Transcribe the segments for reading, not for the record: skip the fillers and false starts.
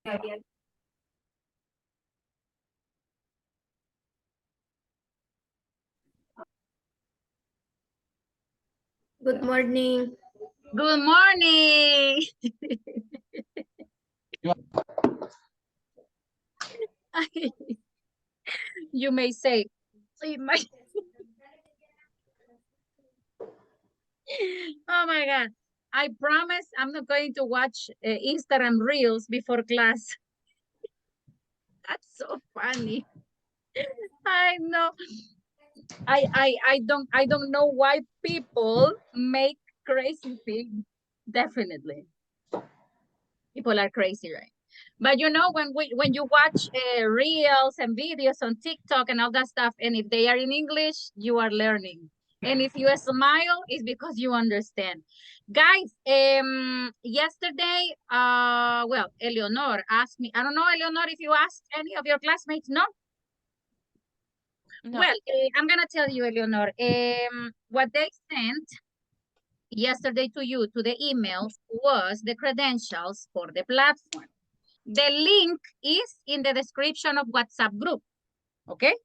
Good morning. Good morning. You may say, oh my God. I promise I'm not going to watch Instagram Reels before class. That's so funny. I know. I don't know why people make crazy things. Definitely. People are crazy, right? But you know, when you watch reels and videos on TikTok and all that stuff, and if they are in English, you are learning. And if you smile, it's because you understand. Guys, yesterday, well, Eleonor asked me, I don't know, Eleonor, if you asked any of your classmates, no? No. Well, I'm gonna tell you, Eleonor, what they sent yesterday to you, to the email, was the credentials for the platform. The link is in the description of WhatsApp group, okay?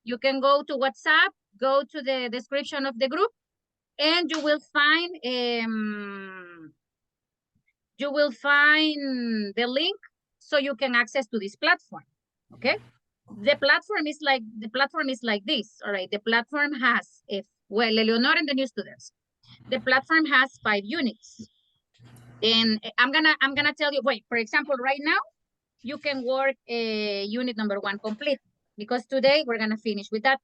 You can go to WhatsApp, go to the description of the group, and you will find the link so you can access to this platform, okay? The platform is like this, all right? The platform has, well, Eleonor and the new students, the platform has 5 units. And I'm gonna tell you, wait, for example, right now, you can work unit number 1 complete, because today we're gonna finish with that.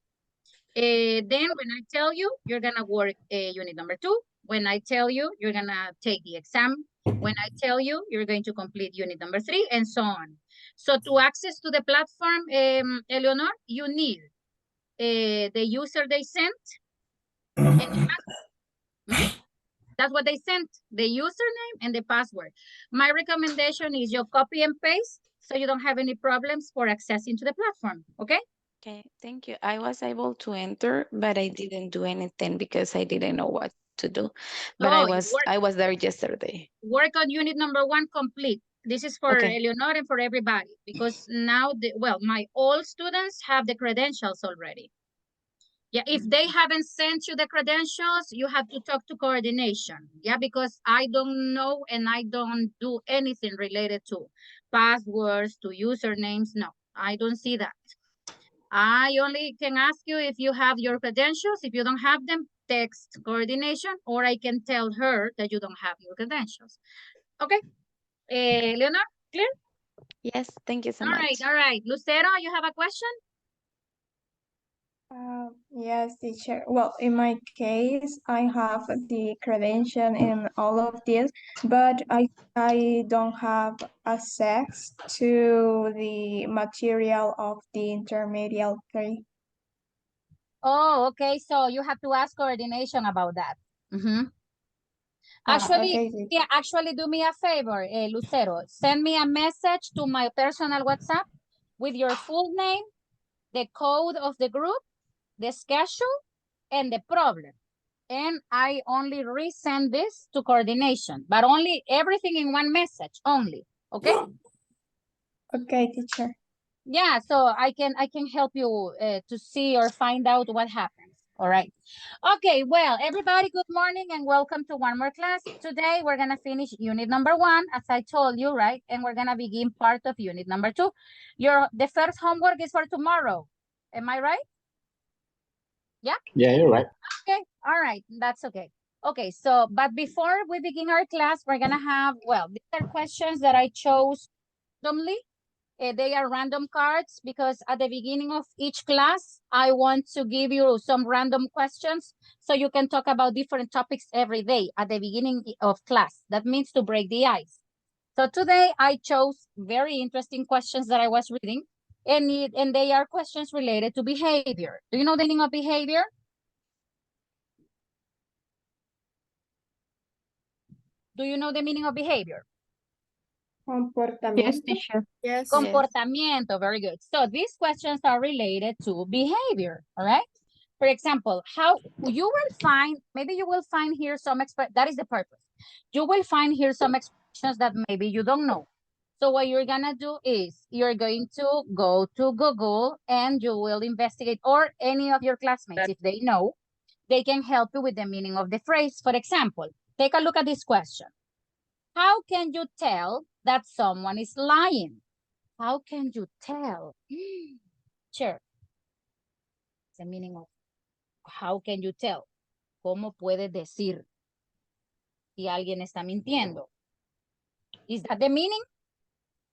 Then when I tell you, you're gonna work unit number 2. When I tell you, you're gonna take the exam. When I tell you, you're going to complete unit number 3, and so on. So to access to the platform, Eleonor, you need the user they sent, and the password. That's what they sent, the username and the password. My recommendation is you copy and paste so you don't have any problems for accessing to the platform, okay? Okay, thank you. I was able to enter, but I didn't do anything because I didn't know what to do. But Oh, I was there yesterday. work on unit number 1 complete. This is for Okay. Eleonor and for everybody, because now, my all students have the credentials already. Yeah, if they haven't sent you the credentials, you have to talk to coordination. Yeah, because I don't know and I don't do anything related to passwords, to usernames. No, I don't see that. I only can ask you if you have your credentials. If you don't have them, text coordination, or I can tell her that you don't have your credentials. Okay, Leonor, clear? Yes, thank you so much. All right. Lucero, you have a question? Yes, teacher. Well, in my case, I have the credential in all of this, but I don't have access to the material of the intermediate 3. Oh, okay. So you have to ask coordination about that. Actually, Okay. yeah, actually do me a favor, Lucero. Send me a message to my personal WhatsApp with your full name, the code of the group, the schedule, and the problem. And I only resend this to coordination, but only everything in one message only, okay? Okay, teacher. Yeah, so I can help you to see or find out what happens. All right. Okay, well, everybody, good morning and welcome to one more class. Today, we're going to finish unit number 1, as I told you, right? And we're going to begin part of unit number 2. The first homework is for tomorrow. Am I right? Yeah? Yeah, you're right. Okay, all right, that's okay. Okay, so, but before we begin our class, we're going to have, well, these are questions that I chose randomly. They are random cards because at the beginning of each class, I want to give you some random questions so you can talk about different topics every day at the beginning of class. That means to break the ice. So today I chose very interesting questions that I was reading, and they are questions related to behavior. Do you know the meaning of behavior? Do you know the meaning of behavior? Comportamiento. Yes, teacher. Yes. Comportamiento, very good. So these questions are related to behavior, all right? For example, how you will find, maybe you will find here some, that is the purpose. You will find here some expressions that maybe you don't know. So what you're gonna do is you're going to go to Google and you will investigate, or any of your classmates, if they know, they can help you with the meaning of the phrase. For example, take a look at this question. How can you tell that someone is lying? How can you tell? Sure. The meaning of how can you tell? ¿Cómo puedes decir si alguien está mintiendo? Is that the meaning?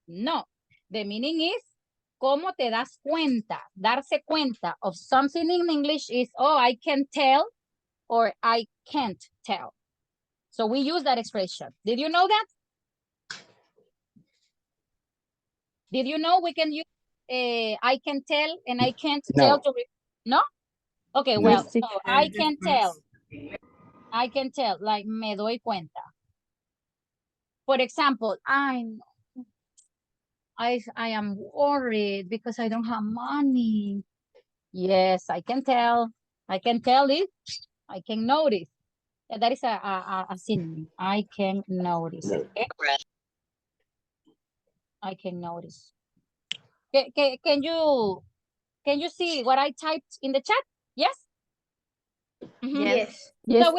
No. The meaning is ¿cómo te das cuenta? Darse cuenta of something in English is, oh, I can tell or I can't tell. So we use that expression. Did you know that? Did you know we can use I can tell and I can't tell to no? Okay, well, so I can tell. I can tell, like me doy cuenta. For example, I am worried because I don't have money. Yes, I can tell. I can tell it. I can notice. That is a synonym. I can notice. Okay? I can notice. Can you see what I typed in the chat? Yes? Yes. So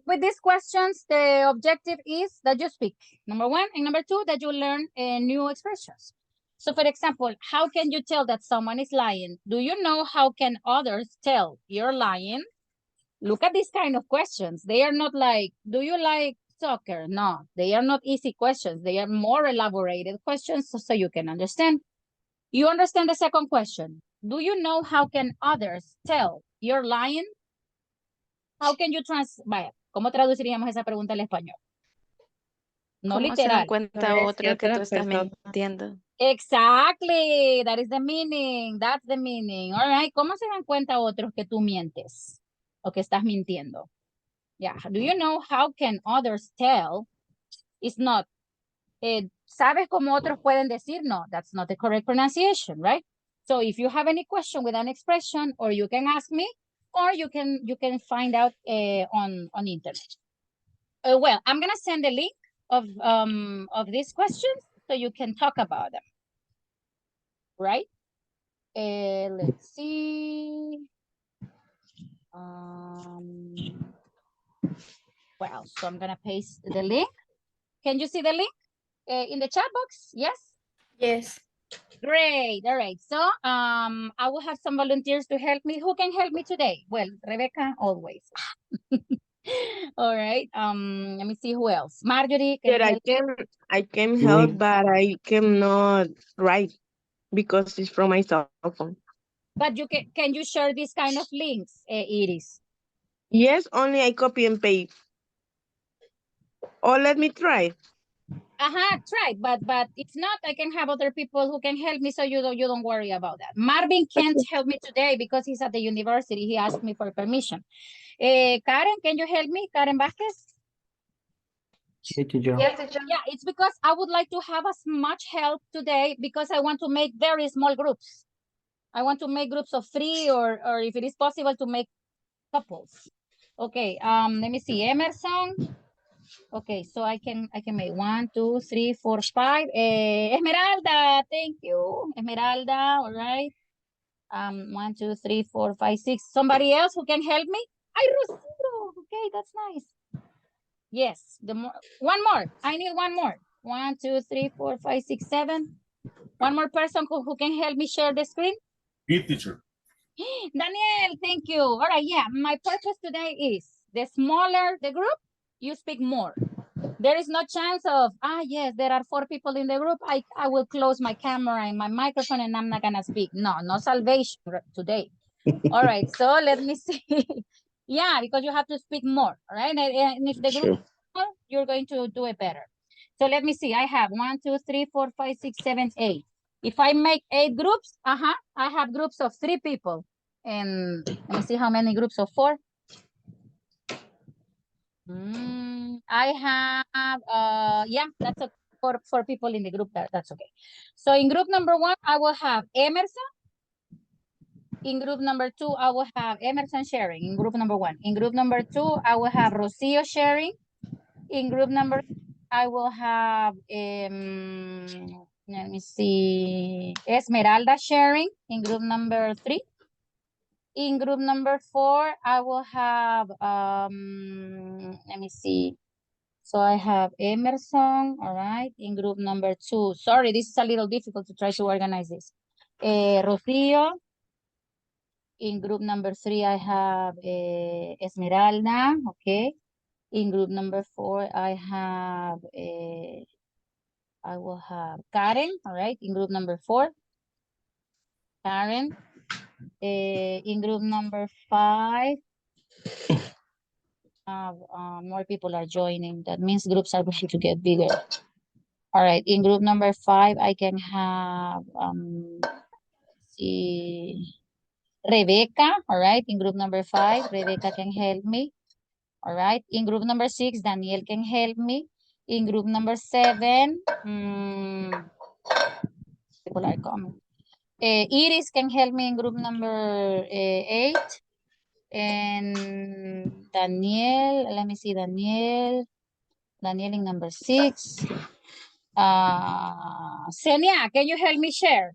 with these questions, the objective is that you speak, number one, and number two, that you learn new expressions. So for example, how can you tell that someone is lying? Do you know how can others tell you're lying? Look at these kind of questions. They are not like, do you like soccer? No, they are not easy questions. They are more elaborated questions so you can understand. You understand the second question. Do you know how can others tell you're lying? How can you vaya, ¿cómo traduciríamos esa pregunta al español? No ¿Cómo se dan literal. cuenta otros que tú estás mintiendo? Exactly, that is the meaning, that's the meaning. All right, ¿cómo se dan cuenta otros que tú mientes o que estás mintiendo? Yeah, do you know how can others tell? It's not, ¿sabes cómo otros pueden decir? No, that's not the correct pronunciation, right? So if you have any question with an expression, or you can ask me, or you can find out on internet. Well, I'm gonna send a link of these questions so you can talk about them, right? Let's see. Well, so I'm gonna paste the link. Can you see the link in the chat box? Yes. Yes. Great. All right. So I will have some volunteers to help me. Who can help me today? Well, Rebecca, always. All right. Let me see who else. Marjorie, can you help? I can help, but I cannot write because it's from my cell phone. But you can you share this kind of links, Iris? Yes, only I copy and paste. Or let me try. Try, but if not, I can have other people who can help me, so you don't worry about that. Marvin can't help me today because he's at the university. He asked me for permission. Karen, can you help me? Karen Vasquez? Yes, teacher. Yeah, it's because I would like to have as much help today because I want to make very small groups. I want to make groups of 3 or if it is possible to make couples. Okay, let me see. Emerson. Okay, so I can make 1, 2, 3, 4, 5. Esmeralda, thank you. Esmeralda, all right. 1, 2, 3, 4, 5, 6. Somebody else who can help me? Ay, Rosito. Okay, that's nice. Yes, one more. I need one more. 1, 2, 3, 4, 5, 6, 7. One more person who can help me share the screen. Me, teacher. Daniel, thank you. All right, yeah, my purpose today is the smaller the group, you speak more. There is no chance of, yes, there are 4 people in the group. I will close my camera and my microphone and I'm not gonna speak. No salvation today. All right, so let me see. Yeah, because you have to speak more, all right? And if the group is small, you're going to do it better. So let me see. I have 1, 2, 3, 4, 5, 6, 7, 8. If I make 8 groups, I have groups of 3 people. And let me see how many groups of 4. I have, yeah, that's okay. For people in the group, that's okay. So in group number 1, I will have Emerson. In group number 2, I will have Emerson sharing in group number 1. In group number 2, I will have Rocio sharing. In group number I will have, let me see, Esmeralda sharing in group number 3. In group number 4, I will have, let me see. So I have Emerson, all right, in group number 2. Sorry, this is a little difficult to try to organize this. Rocío. In group number 3, I have Esmeralda, okay. In group number 4, I will have Karen, all right, in group number 4. Karen. In group number 5, more people are joining. That means groups are going to get bigger. All right, in group number 5, I can have, see, Rebecca, all right, in group number 5, Rebecca can help me. All right, in group number 6, Daniel can help me. In group number 7, people are coming. Iris can help me in group number 8. And Daniel, let me see, Daniel in number 6. Sonia, can you help me share?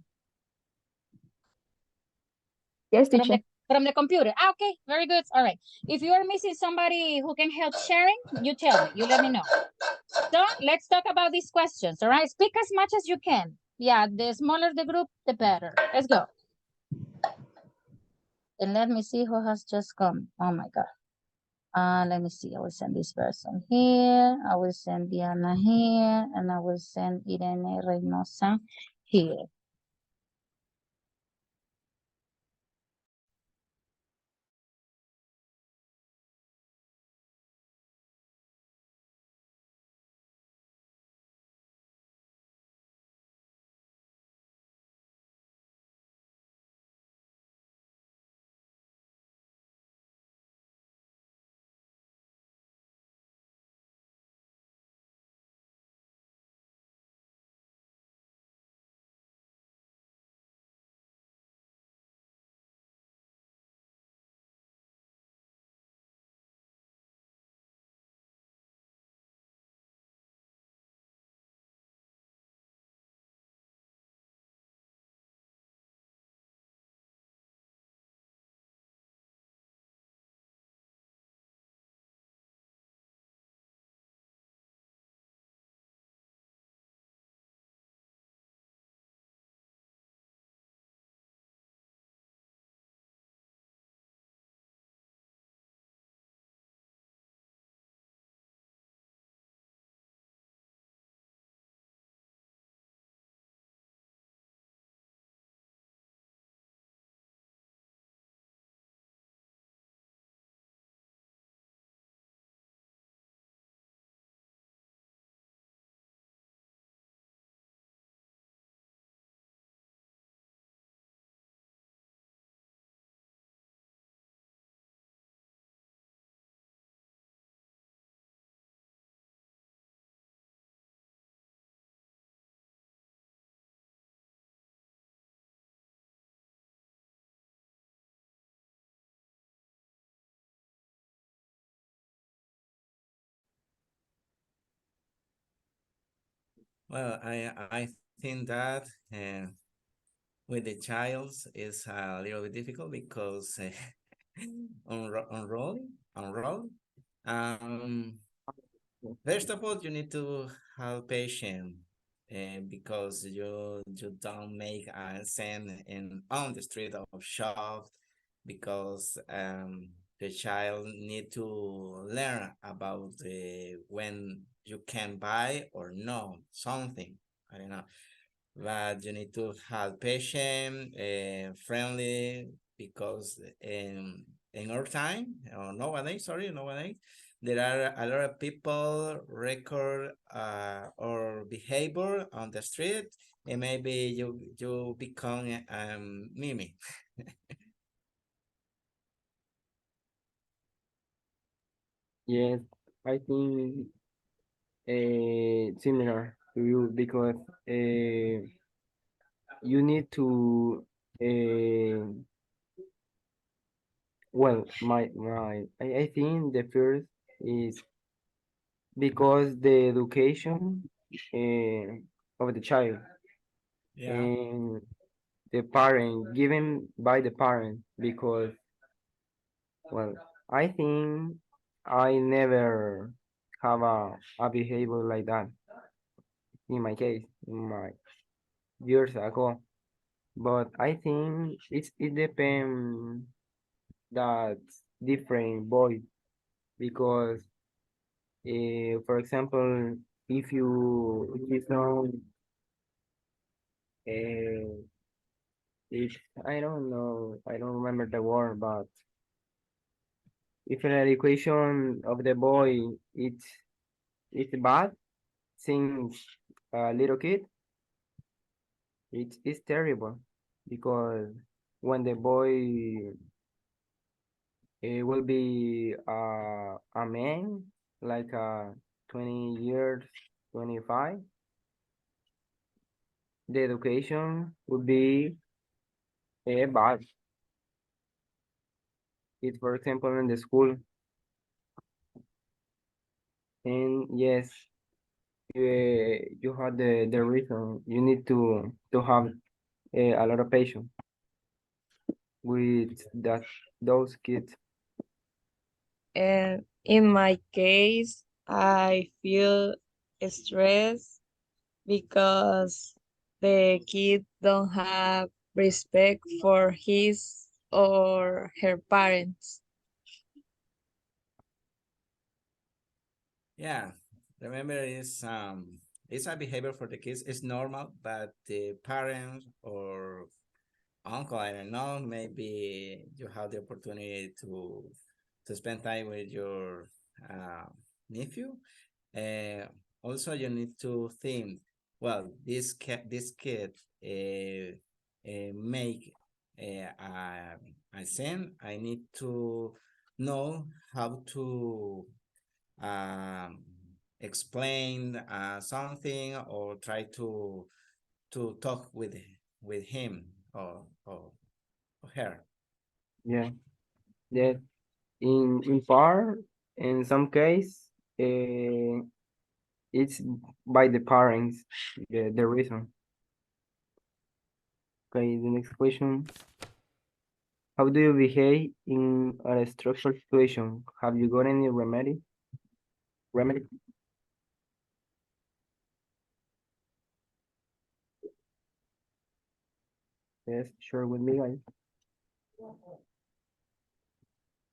Yes, teacher. From the computer. Okay, very good. All right. If you are missing somebody who can help sharing, you tell me, you let me know. So let's talk about these questions, all right? Speak as much as you can. Yeah, the smaller the group, the better. Let's go. And let me see who has just come. Oh my God. Let me see. I will send this person here. I will send Diana here. And I will send Irene Reynosa here. Well, I think that with the child is a little bit difficult because on roll. Um, First of all, you need to have patience because you don't make a scene in on the street of shop because the child need to learn about when you can buy or no something. I don't know, but you need to have patient, friendly, because in our time, or nowadays, there are a lot of people record or behavior on the street, and maybe you become mimi. Yes, I think similar to you because you need to well, I think the first is because the education of the child Yeah. and the parent given by the parent because well I think I never have a behavior like that in my case in my years ago but I think it depends that different boys because for example if you don't uh, if I don't know I don't remember the word but if an education of the boy it's bad since a little kid it's terrible because when the boy will be a man like 20 years 25 the education would be bad it for example in the school and yes you have the reason you need to have a lot of patience with those kids. And in my case, I feel stressed because the kid don't have respect for his or her parents. Yeah. Remember, it's a behavior for the kids. It's normal, but the parents or uncle, I don't know, maybe you have the opportunity to spend time with your uh, nephew. Uh, Also, you need to think, well, this kid make a sin. I need to know how to um, explain something or try to talk with him or her. Yeah, yeah. In part, in some case, it's by the parents the reason. Okay, the next question. How do you behave in a stressful situation? Have you got any remedy? Remedy? Yes, sure with me, guys.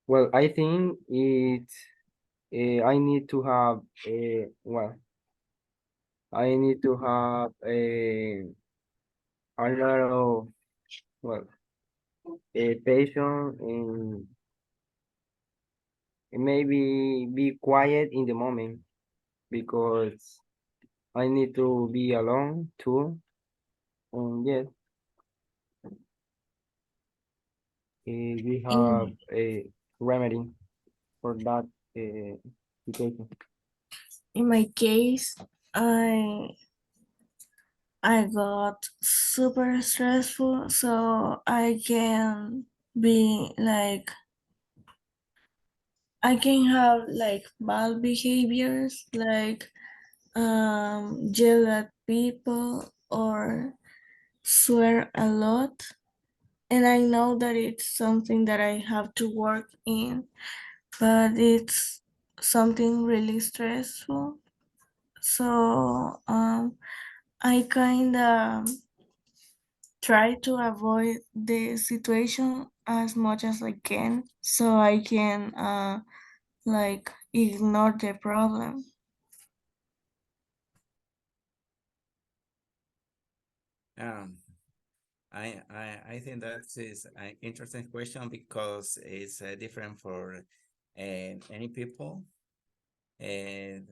Well, I think I need to have I need to have a lot of well patience and maybe be quiet in the moment because I need to be alone too. And yes, we have In a remedy for that situation. in my case, I I got super stressful, so I can be like I can have like bad behaviors like yell at people or swear a lot. And I know that it's something that I have to work in, but it's something really stressful. So I kind of try to avoid the situation as much as I can so I can like ignore the problem. Um, I think that is an interesting question because it's different for any people and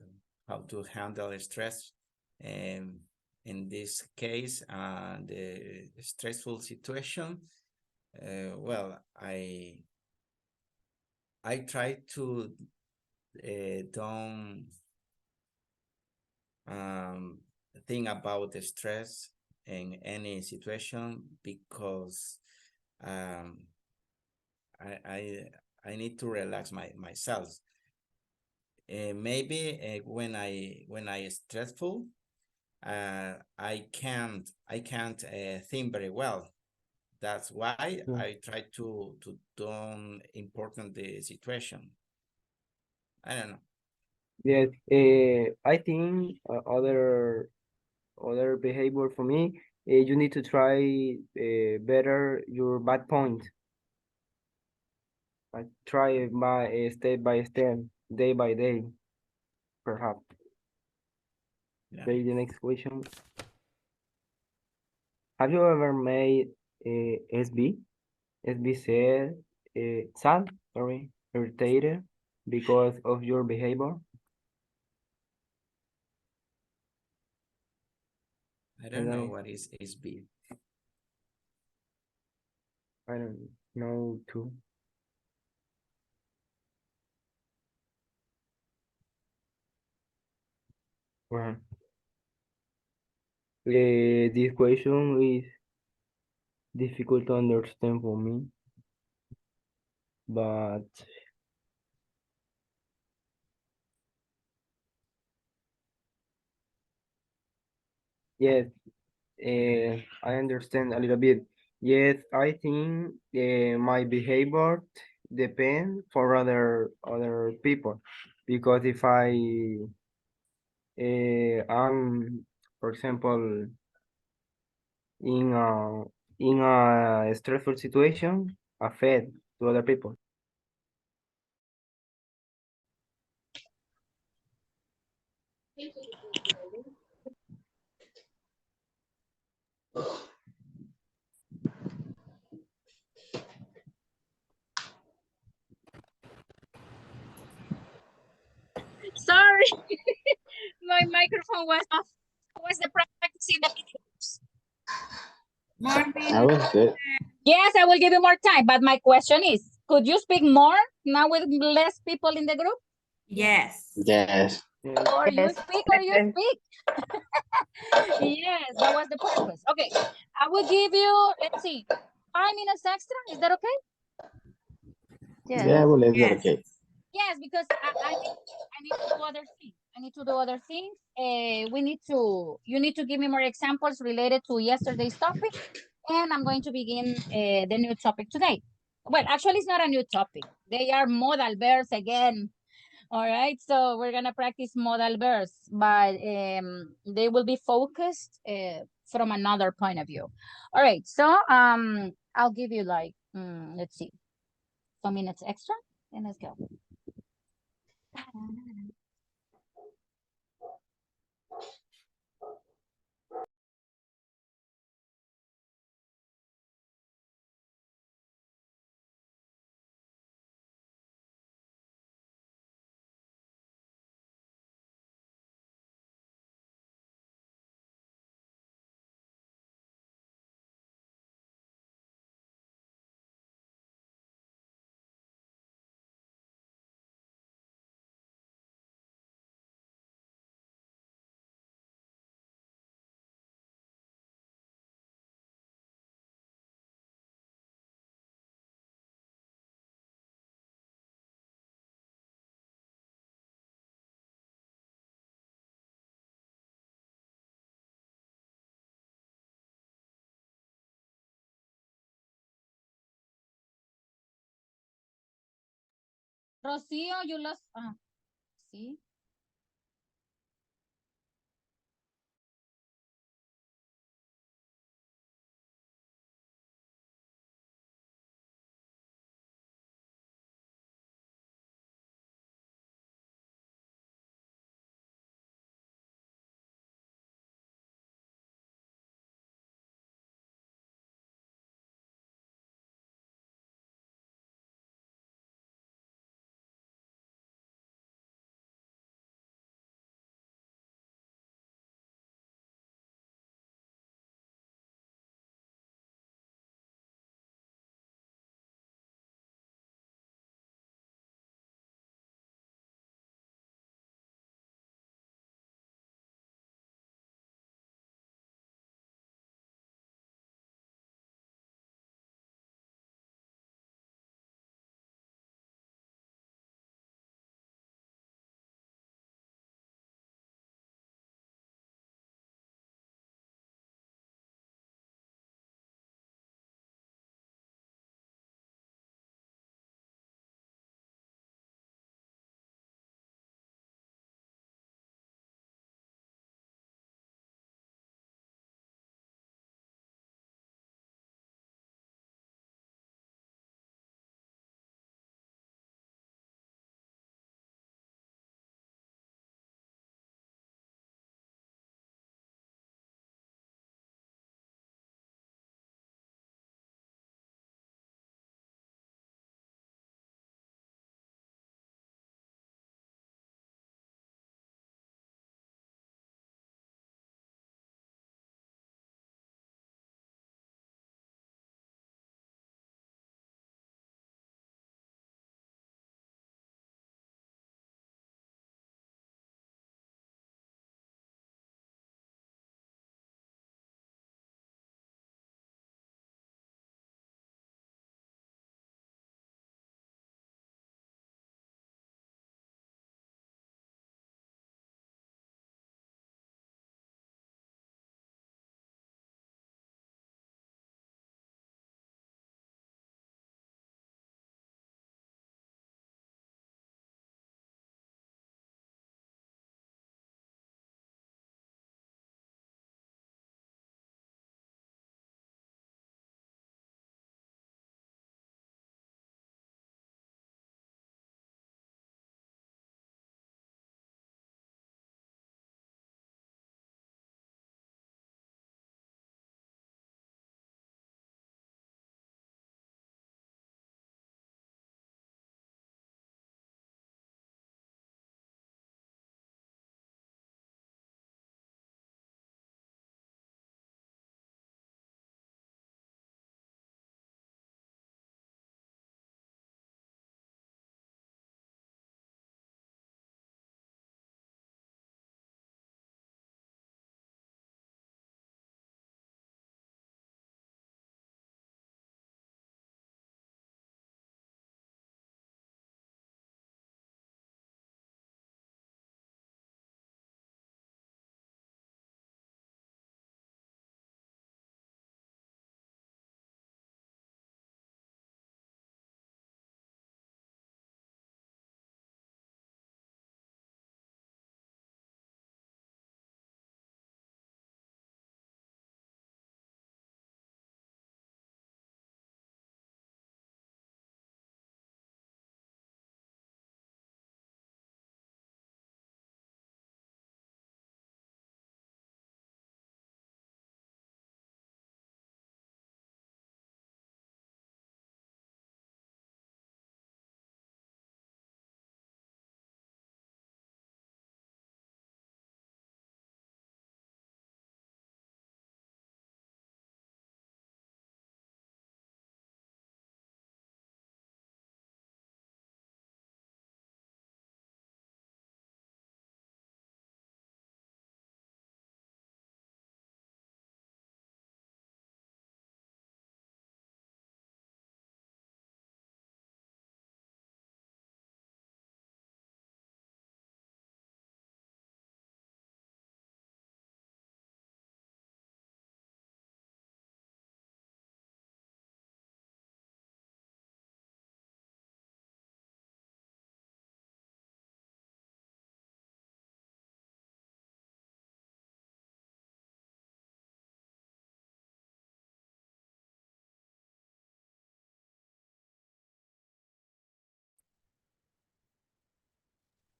how to handle stress. And in this case, the stressful situation, well, I try to don't um, think about the stress in any situation because um, I I I need to relax myself. Maybe when I stressful, I can't think very well. That's why Yeah. I try to don't important the situation. I don't know. Yes, I think other behavior for me, you need to try better your bad point. Try it step by step, day by day, perhaps. Yeah. Okay, the next question. Have you ever made SB? SB said, sad, sorry, irritated because of your behavior? I don't And know what is SB. I don't know too. Well, this question is difficult to understand for me, but yes, I understand a little bit. Yes, I think my behavior depend for other people, because if I'm, for example, in a stressful situation, affect to other people. Sorry, my microphone was off. How was the practice in the videos? I was good. Yes, I will give you more time, but my question is, could you speak more now with less people in the group? Yes. Yes. Or you Yes. speak or you speak. Yes, that was the purpose. Okay, I will give you, let's see, 5 minutes extra. Is that okay? Yeah, well, is that Yes. okay? Yes, because I need to do other things. I need to do other things. You need to give me more examples related to yesterday's topic, and I'm going to begin the new topic today. Well, actually, it's not a new topic. They are modal verbs again. All right, so we're gonna practice modal verbs, but they will be focused from another point of view. All right, so I'll give you like let's see, some minutes extra, and let's go. Rocío, you lost. See.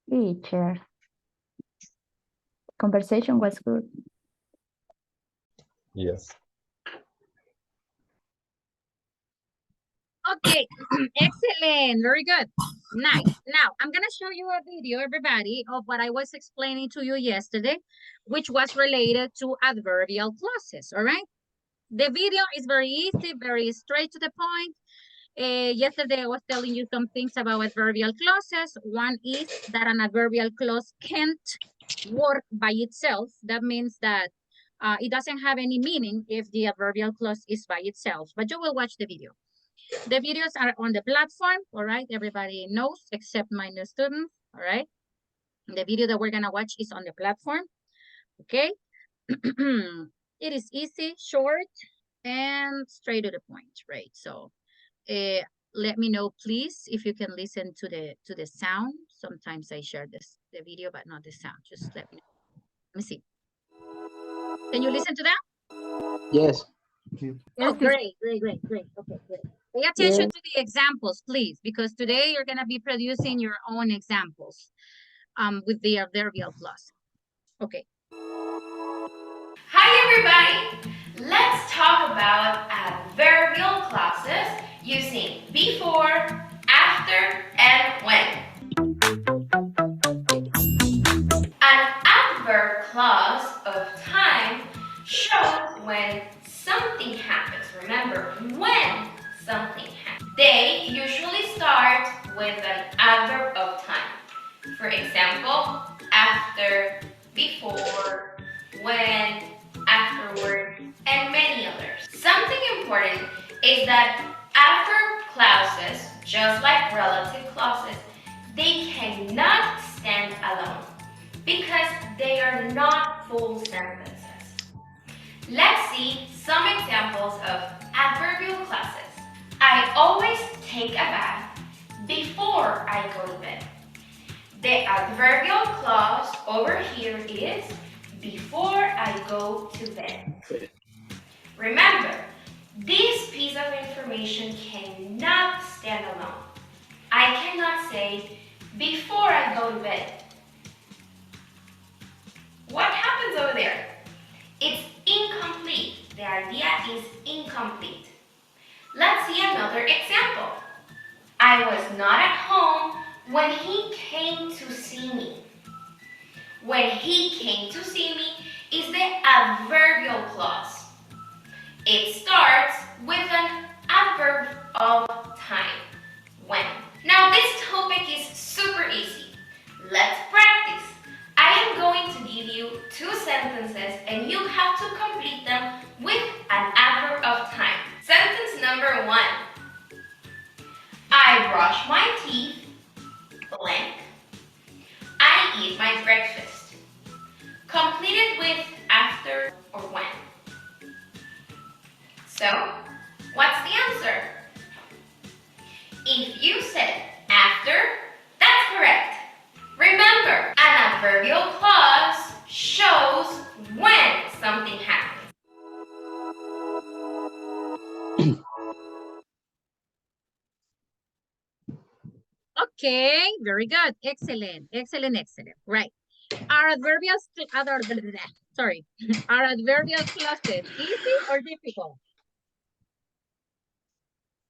Teacher. Conversation was good. Yes. Okay, excellent, very good. Nice. Now, I'm gonna show you a video, everybody, of what I was explaining to you yesterday, which was related to adverbial clauses, all right? The video is very easy, very straight to the point. Yesterday, I was telling you some things about adverbial clauses. One is that an adverbial clause can't work by itself. That means that it doesn't have any meaning if the adverbial clause is by itself, but you will watch the video. The videos are on the platform, all right? Everybody knows except my new students, all right? The video that we're gonna watch is on the platform, okay? It is easy, short, and straight to the point, right? So let me know, please, if you can listen to the sound. Sometimes I share the video, but not the sound. Just let me know. Let me see. Can you listen to that? Yes. Oh, great. Okay, great. Pay attention to the examples, please, because today you're gonna be producing your own examples with the adverbial clause. Okay. Hi everybody! Let's talk about adverbial clauses using before, after, and when. An adverb clause of time shows when something happens. Remember, when something happens. They usually start with an adverb of time. For example, after, before, when, afterward, and many others. Something important is that adverb clauses, just like relative clauses, they cannot stand alone because they are not full sentences. Let's see some examples of adverbial clauses. I always take a bath before I go to bed. The adverbial clause over here is before I go to bed. Remember, this piece of information cannot stand alone. I cannot say before I go to bed. What happens over there? It's incomplete. The idea is incomplete. Let's see another example. I was not at home when he came to see me. When he came to see me is the adverbial clause. It starts with an adverb of time, when. Now this topic is super easy. Let's practice. I am going to give you 2 sentences and you have to complete them with an adverb of time. Sentence number 1. I brush my teeth, blank. I eat my breakfast. Completed with after or when. So, what's the answer? If you said after, that's correct. Remember, an adverbial clause shows when something happens. Okay, very good. Excellent. Right. Are adverbial clauses easy or difficult?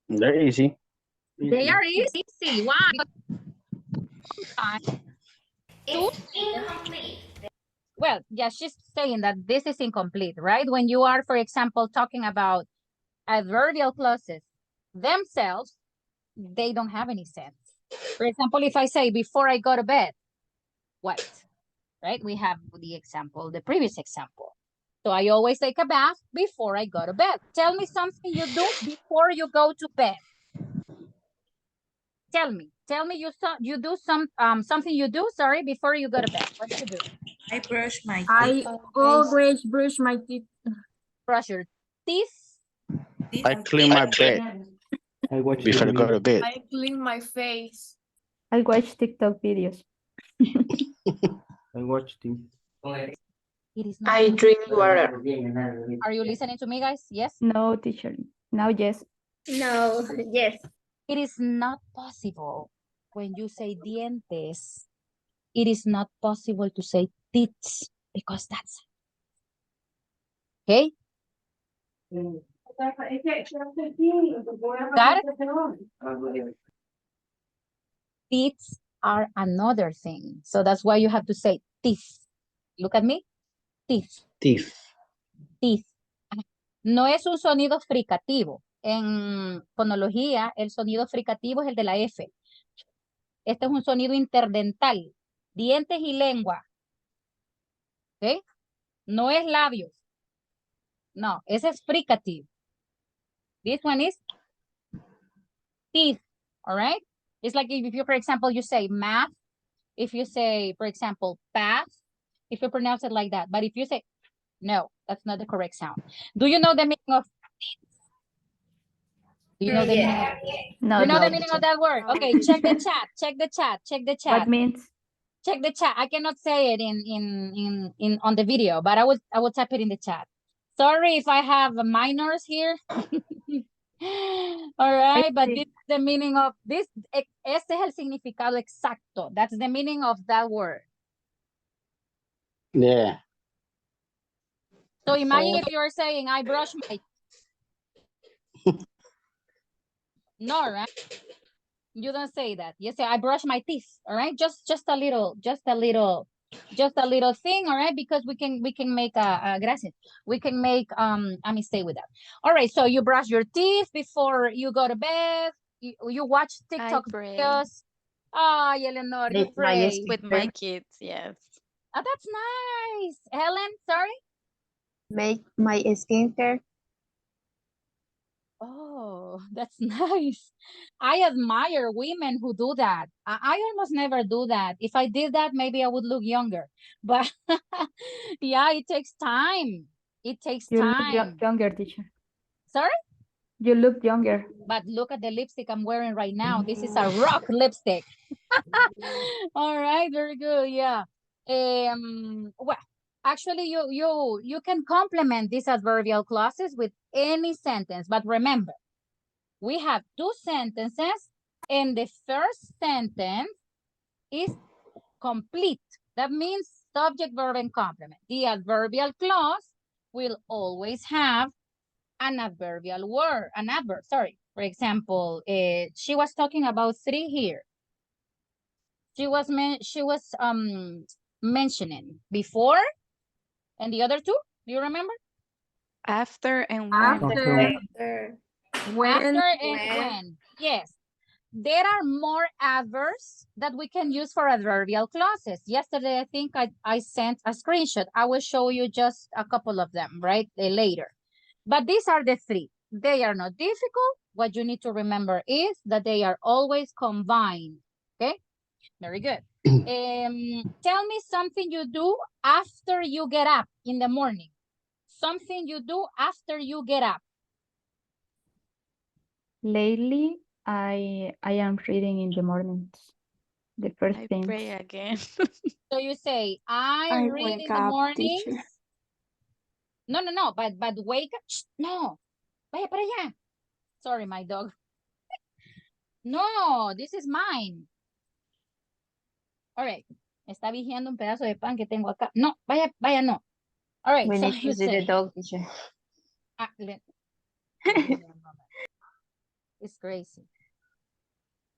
They're easy. They are easy. Why? It's incomplete. Well, yeah, she's saying that this is incomplete, right? When you are, for example, talking about adverbial clauses themselves, they don't have any sense. For example, if I say before I go to bed, what? Right? We have the example, the previous example. So I always take a bath before I go to bed. Tell me something you do before you go to bed. Tell me you do something you do, sorry, before you go to bed. What do you do? I brush my teeth. I always brush my teeth. Brush your teeth. I clean my bed before I go to bed. I clean my face. I watch TikTok videos. I watch TV. It is not I drink water. Are you listening to me, guys? Yes? No, teacher. Now, yes. No, yes. It is not possible when you say dientes. it is not possible to say teach because that's okay. Got it? Teeth are another thing. So that's why you have to say teeth. Look at me. Teeth. Teeth. Teeth. No es un sonido fricativo. En fonología, el sonido fricativo es el de la F. Este es un sonido interdental. Dientes y lengua. ¿Ok? No es labios. No, ese es fricativo. This one is teeth. All right? It's like if you, for example, you say math. If you say, for example, path. If you pronounce it like that. But if you say, no, that's not the correct sound. Do you know the meaning of Do you know the meaning of No, You know the no. meaning of that word? Okay, check the chat. Check the chat. Check the chat. What means? Check the chat. I cannot say it in on the video, but I will type it in the chat. Sorry if I have minors here. All right, but this is the meaning of this. Este es el significado exacto. That's the meaning of that word. Yeah. So imagine if you're saying, I brush my... No, right? You don't say that. You say, I brush my teeth, all right? Just a little thing, all right? Because we can make gracias. We can make a mistake with that. All right, so you brush your teeth before you go to bed. You watch TikTok videos. Oh, Eleanor, you pray. With my kids, yes. Oh, that's nice. Helen, sorry? Make my skincare. Oh, that's nice. I admire women who do that. I almost never do that. If I did that, maybe I would look younger. But yeah, it takes time. It takes time. You look younger, teacher. Sorry? You look younger. But look at the lipstick I'm wearing right now. This is a rock lipstick. All right, very good. Yeah. Well, actually, you can complement these adverbial clauses with any sentence. But remember, we have two sentences, and the first sentence is complete. That means subject, verb, and complement. The adverbial clause will always have an adverbial word, an adverb, sorry. For example, she was talking about 3 here. She was mentioning before and the other 2. Do you remember? After and when. After. After and when. Yes. There are more adverbs that we can use for adverbial clauses. Yesterday, I think I sent a screenshot. I will show you just a couple of them, right, later. But these are the 3. They are not difficult. What you need to remember is that they are always combined, okay? Very good. Tell me something you do after you get up in the morning. Something you do after you get up. Lately, I am reading in the mornings. The first thing. I pray again. So you say, I read in the morning. No, but wake up. Shh, no, vaya para allá. Sorry, my dog. No, this is mine. All right. Está vigiando un pedazo de pan que tengo acá. No, vaya, no. All right. We So need to you see say, the dog, teacher. It's crazy.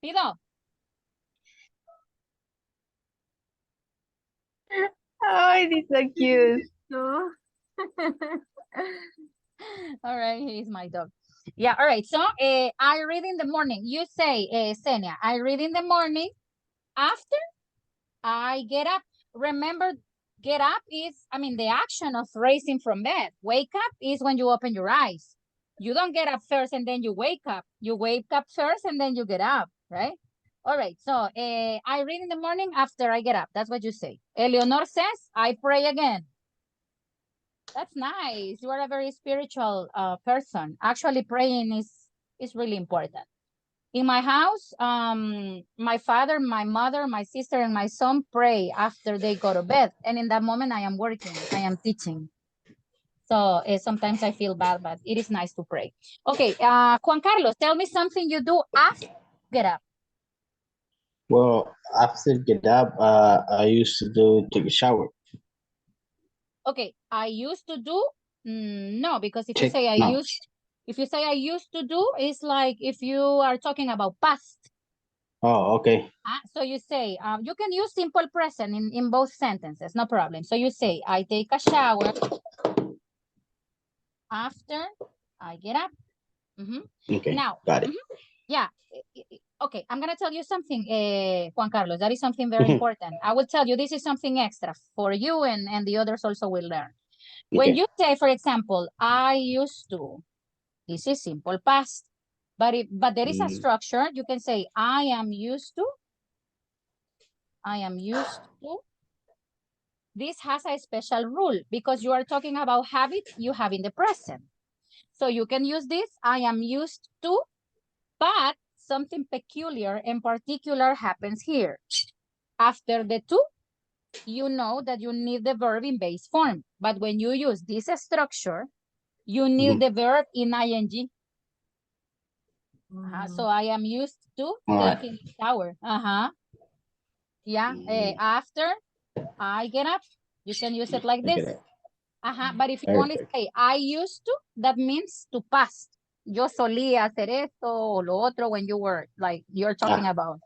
Pido. Oh, it is so cute. No. All right, he's my dog. Yeah, all right. So I read in the morning. You say, Senia, I read in the morning after I get up. Remember, get up is, the action of raising from bed. Wake up is when you open your eyes. You don't get up first and then you wake up. You wake up first and then you get up, right? All right, so I read in the morning after I get up. That's what you say. Eleonor says, I pray again. That's nice. You are a very spiritual person. Actually, praying is really important. In my house, my father, my mother, my sister, and my son pray after they go to bed. And in that moment, I am working. I am teaching. So sometimes I feel bad, but it is nice to pray. Okay, Juan Carlos, tell me something you do after you get up. Well, after get up, I used to do take a shower. Okay, I used to do, no, because if you Check say no. if you say I used to do, it's like if you are talking about past. Oh, okay. So you say, you can use simple present in both sentences, no problem. So you say, I take a shower after I get up. Okay, Now, got it. yeah, okay, I'm gonna tell you something, Juan Carlos, that is something very important. I will tell you, this is something extra for you and the others also will learn. When you say, for example, I used to, this is simple past, but there is a structure, you can say, I am used to. This has a special rule because you are talking about habits you have in the present. So you can use this, I am used to, but something peculiar and particular happens here. After the to, you know that you need the verb in base form. But when you use this structure, you need the verb in ing. So I am used to taking a shower. Yeah, after I get up, you can use it like this. But if you only say I used to, that means to past. Yo solía hacer esto o lo otro when you were like you're talking about.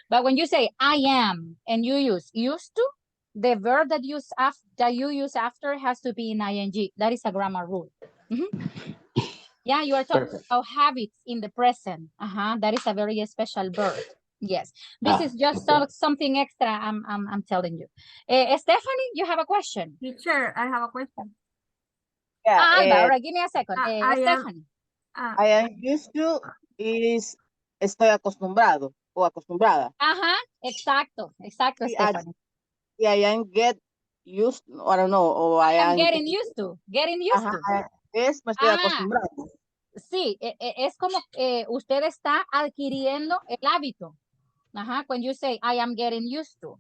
But when you say I am and you use used to, the verb that you use after has to be in ing. That is a grammar rule. Yeah, you are talking about habits in the present. That is a very special verb. Yes, this is just something extra I'm telling you. Stephanie, you have a question? Teacher, I have a question. Yeah, Alba, all right, give me a second. Stephanie. I am used to is estoy acostumbrado o acostumbrada. Exacto, Stephanie. Yeah, I am get used, I don't know, or I am getting used to. Es me estoy acostumbrando. Sí, es como usted está adquiriendo el hábito. When you say, I am getting used to.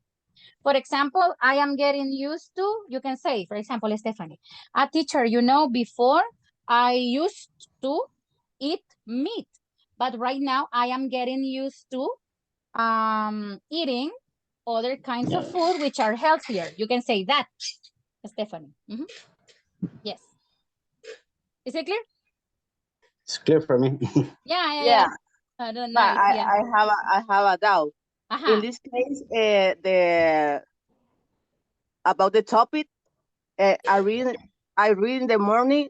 For example, I am getting used to, you can say, for example, Stephanie, a teacher, you know, before I used to eat meat, but right now I am getting used to eating other kinds of food which are healthier. You can say that, Stephanie. Yes. Is it clear? It's clear for me. Yeah. I don't know. I have a doubt. In this case, about the topic, I read in the morning.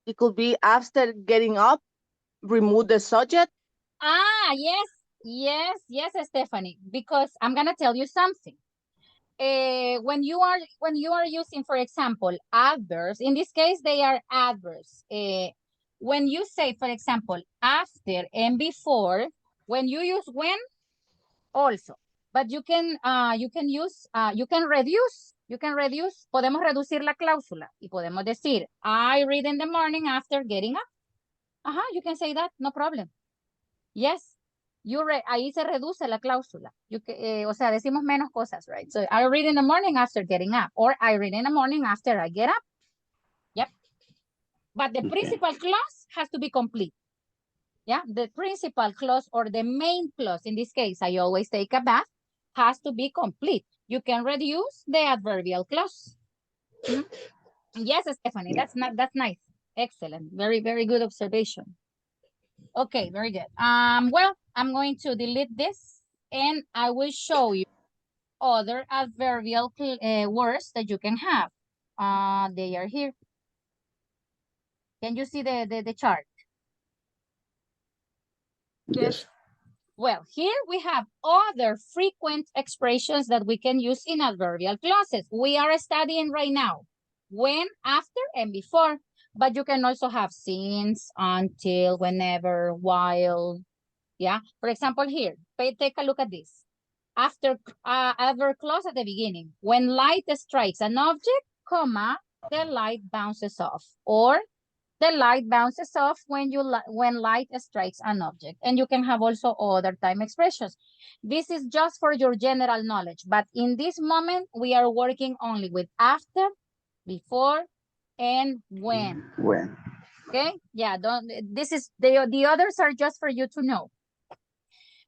It could be after getting up, remove the subject. Yes, Stephanie. Because I'm gonna tell you something. When you are using, for example, adverbs, in this case they are adverbs. When you say, for example, after and before, when you use when, also, but you can use, you can reduce, podemos reducir la cláusula y podemos decir, I read in the morning after getting up. You can say that, no problem. Yes. Ahí se reduce la cláusula. O sea, decimos menos cosas, right? So I read in the morning after getting up, or I read in the morning after I get up. Yep. But the principal clause has to be complete. Yeah, the principal clause or the main clause, in this case, I always take a bath, has to be complete. You can reduce the adverbial clause. Yes, Stephanie, that's nice. Excellent. Very, very good observation. Okay, very good. Well, I'm going to delete this and I will show you other adverbial words that you can have. They are here. Can you see the chart? Yes. Well, here we have other frequent expressions that we can use in adverbial clauses. We are studying right now when, after, and before. But you can also have since, until, whenever, while. Yeah. For example, here, take a look at this. After adverb clause at the beginning, when light strikes an object, comma, the light bounces off. Or the light bounces off when light strikes an object. And you can have also other time expressions. This is just for your general knowledge. But in this moment, we are working only with after, before, and when. Okay? Yeah, this is the others are just for you to know.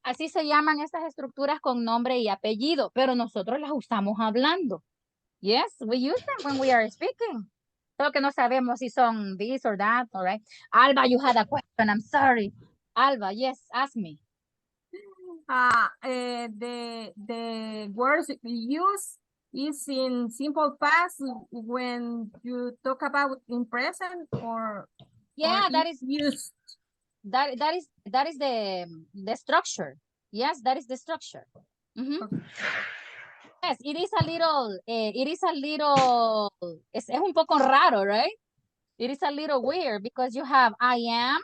Así se llaman estas estructuras con nombre y apellido, pero nosotros las usamos hablando. Yes, we use them when we are speaking. Solo que no sabemos si son this or that, all right? Alba, you had a question, I'm sorry. Alba, yes, ask me. The words used is in simple past when you talk about in present or Yeah, used. That is the structure. Yes, that is the structure. Okay. Yes, es un poco raro, right? It is a little weird because you have I am,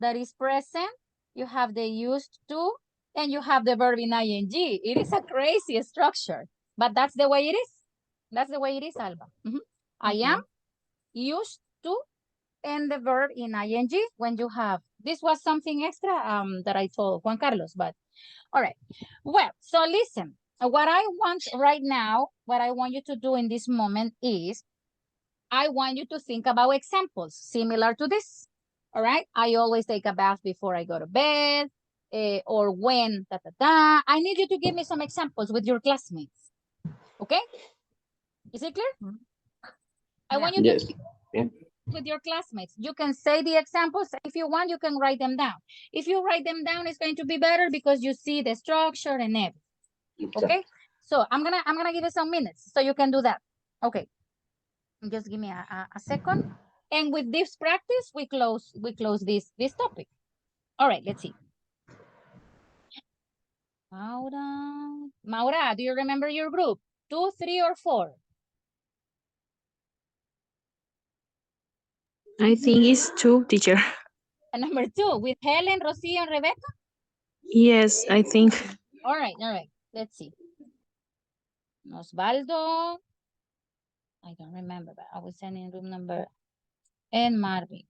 that is present, you have the used to, and you have the verb in ing. It is a crazy structure, but that's the way it is. That's the way it is, Alba. I am, used to, and the verb in ing when you have, this was something extra that I told Juan Carlos, but all right. Well, so listen, what I want right now, what I want you to do in this moment is, I want you to think about examples similar to this. All right. I always take a bath before I go to bed, or when, da, da, da. I need you to give me some examples with your classmates. Okay. Is it clear? I want you to Yes. Yeah. with your classmates. You can say the examples. If you want, you can write them down. If you write them down, it's going to be better because you see the structure and everything. Okay. So I'm gonna give you some minutes so you can do that. Okay. Just give me a second. And with this practice, we close this topic. All right, let's see. Maura, do you remember your group? 2, 3, or 4? I think it's 2, teacher. And number 2, with Helen, Rocio, and Rebecca? Yes, I think. All right, let's see. Osvaldo. I don't remember, but I was sending room number. And Marvin.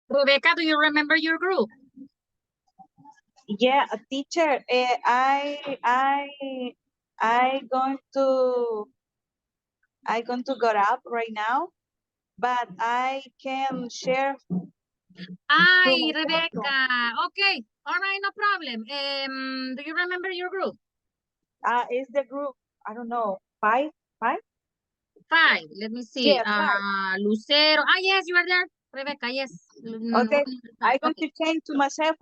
Rebecca, do you remember your group? Yeah, a teacher. I going to go up right now, but I can share. Ay, Rebecca. Okay. All right, no problem. Do you remember your group? Is the group, I don't know, five? Five. Let me see. Yeah, five. Lucero. Ah, yes, you are there. Rebecca, yes. Okay, I'm going to change to myself.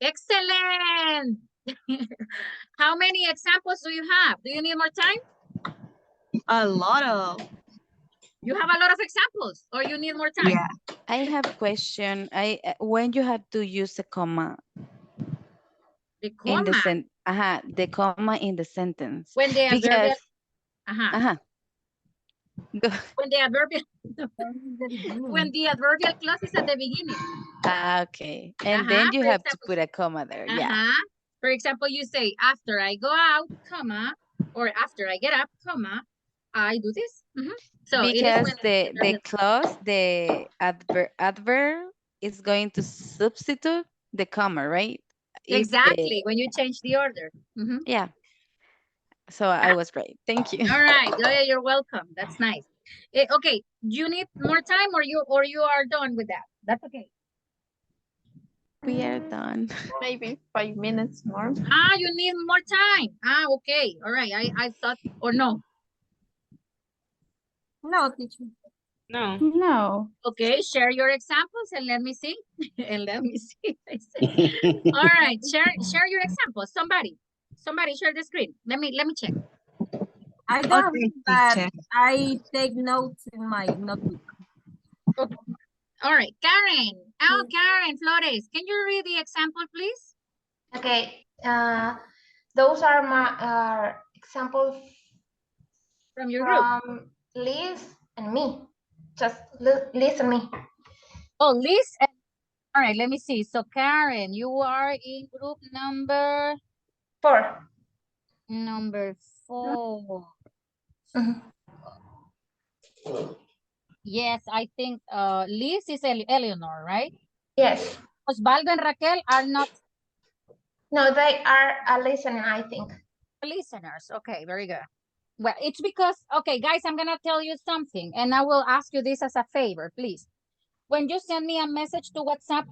Excellent. How many examples do you have? Do you need more time? A lot of. You have a lot of examples, or you need more time? Yeah. I have a question. When you have to use a comma The in the comma. the comma in the sentence. When the adverbial. Because Go. When the adverbial. When the adverbial clause is at the beginning. Okay. And then you For have to example, put a comma there. Yeah. For example, you say, after I go out, comma, or after I get up, comma, I do this. So it is Because when the clause, the adverb is going to substitute the comma, right? Exactly, when you change the order. Yeah. So I was right. Thank you. All right. Oh, yeah, you're welcome. That's nice. Okay, you need more time, or you are done with that? That's okay. We are done. Maybe 5 minutes more. You need more time. Okay. All right. I thought, or no? No, teacher. No. No. Okay, share your examples and let me see. And let me see. All right, share your examples. Somebody share the screen. Let me check. I don't read, but I take notes in my notebook. Okay. All right, Karen. Oh, Karen Flores, can you read the example, please? Okay. Those are my examples from your group. Liz and me. Just Liz and me. Oh, Liz. All right, let me see. So Karen, you are in group number 4. Number 4. Yes, I think Liz is Eleanor, right? Yes. Osvaldo and Raquel are not. No, they are listening, I think. Listeners. Okay, very good. Well, it's because, okay, guys, I'm going to tell you something, and I will ask you this as a favor, please. When you send me a message to WhatsApp,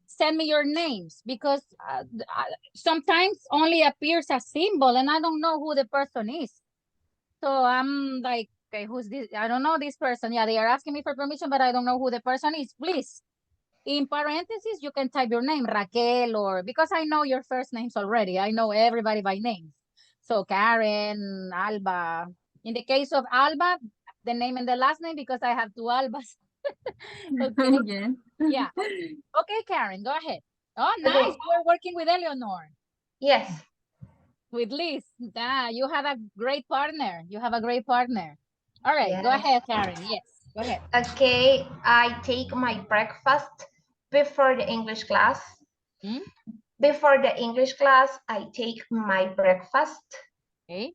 send me your names because sometimes only appears a symbol and I don't know who the person is. So I'm like, okay, who's this? I don't know this person. Yeah, they are asking me for permission, but I don't know who the person is. Please, in parentheses, you can type your name, Raquel, or because I know your first names already. I know everybody by name. So Karen, Alba. In the case of Alba, the name and the last name because I have two Albas. Okay. Yeah. Yeah. Okay, Karen, go ahead. Oh, nice. Okay. You are working with Eleanor. Yes. With Liz. You have a great partner. You have a great partner. All right, go Yes. ahead, Karen. Yes, go ahead. Okay, I take my breakfast before the English class. Hmm? Before the English class, I take my breakfast. Okay.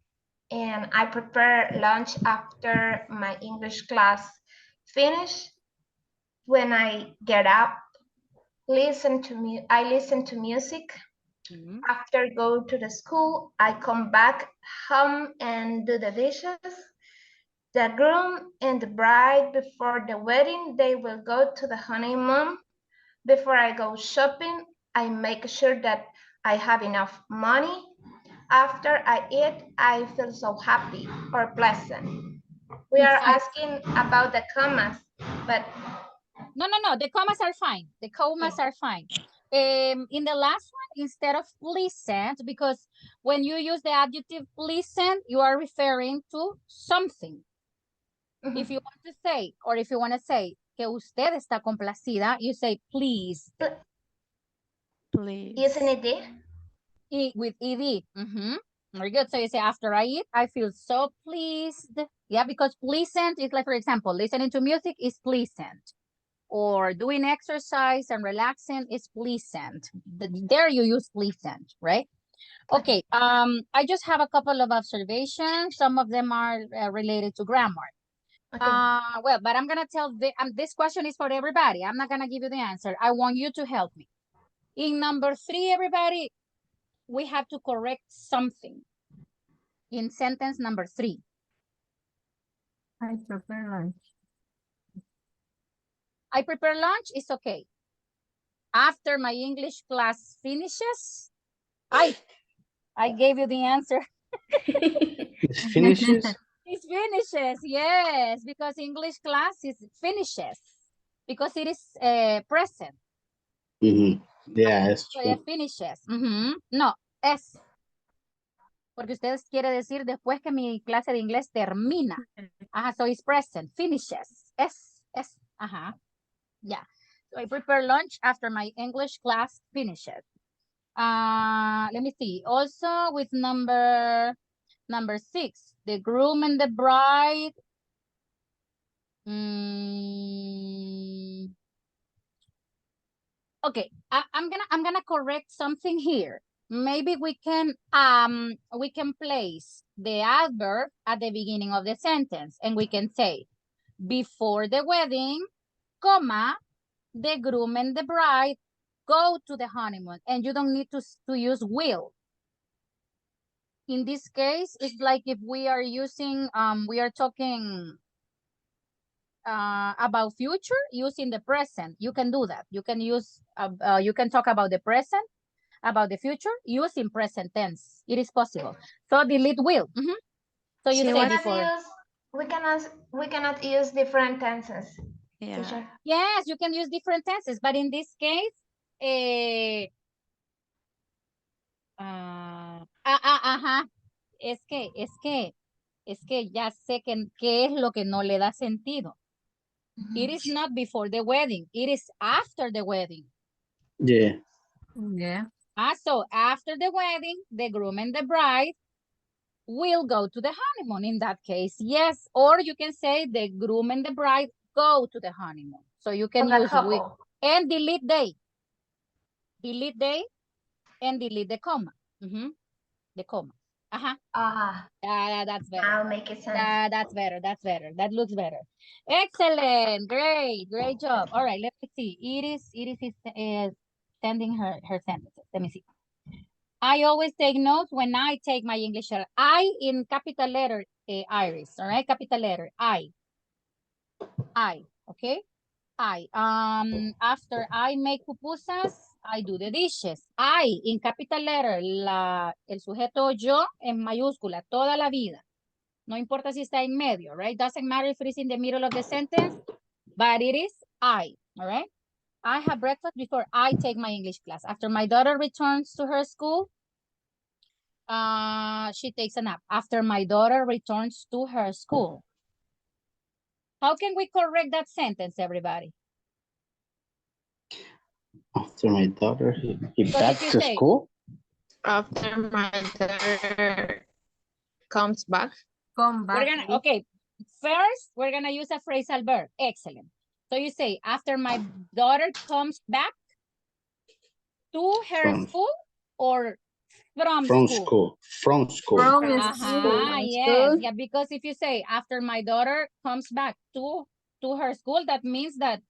And I prepare lunch after my English class finish. When I get up, I listen to music. Mhm. After go to the school, I come back home and do the dishes. The groom and the bride before the wedding, they will go to the honeymoon. Before I go shopping, I make sure that I have enough money. After I eat, I feel so happy or pleasant. We are asking about the commas, but No. The commas are fine. The commas are fine. In the last one, instead of pleasant, because when you use the adjective pleasant, you are referring to something. If you want to say, or if you want to say que usted está complacida, you say please. Please. Using ed? With ed. Very good. So you say after I eat, I feel so pleased. Yeah, because pleasant is like, for example, listening to music is pleasant. Or doing exercise and relaxing is pleasant. There you use pleasant, right? Okay, I just have a couple of observations. Some of them are related to grammar. Okay. Well, but I'm gonna tell this question is for everybody. I'm not gonna give you the answer. I want you to help me. In number 3, everybody, we have to correct something. In sentence number 3. I prepare lunch. I prepare lunch is okay. After my English class finishes, I gave you the answer. It finishes. It finishes, yes, because English class is finishes, because it is present. Yeah, it's So true. it finishes. No, es. Porque ustedes quiere decir después que mi clase de inglés termina. Ajá, so it's present, finishes. Es. Ajá. Yeah. So I prepare lunch after my English class finishes. Let me see. Also with number 6, the groom and the bride. Okay, I'm gonna correct something here. Maybe we can place the adverb at the beginning of the sentence, and we can say before the wedding, comma, the groom and the bride go to the honeymoon, and you don't need to use will. In this case, it's like if we are using we are talking about future using the present. You can do that. You can use you can talk about the present, about the future using present tense. It is possible. So delete will. So you say before. We cannot use different tenses. Yeah. Teacher. Yes, you can use different tenses, but in this case, es que ya sé qué es lo que no le da sentido. It is not before the wedding. It is after the wedding. Yeah. Yeah. So after the wedding, the groom and the bride will go to the honeymoon. In that case, yes. Or you can say the groom and the bride go to the honeymoon. So you can use will and delete they. Delete they and delete the comma. The comma. That's better. I'll make it sense. That's better. That's better. That looks better. Excellent. Great job. All right, let me see. It is sending her sentences. Let me see. I always take notes when I take my English. I in capital letter, Iris. All right, capital letter I. Okay. After I make pupusas, I do the dishes. I, in capital letter, el sujeto yo en mayúscula, toda la vida. No importa si está en medio, right? Doesn't matter if it is in the middle of the sentence, but it is I, all right? I have breakfast before I take my English class. After my daughter returns to her school, she takes a nap. After my daughter returns to her school. How can we correct that sentence, everybody? After my daughter, he What back did you to say? school. After my daughter comes back. Come We're back. gonna, okay, first we're gonna use a phrasal verb. Excellent. So you say, after my daughter comes back to her From school or from from school? school. From school. From school. Yes, yeah, because if you say after my daughter comes back to her school, that means that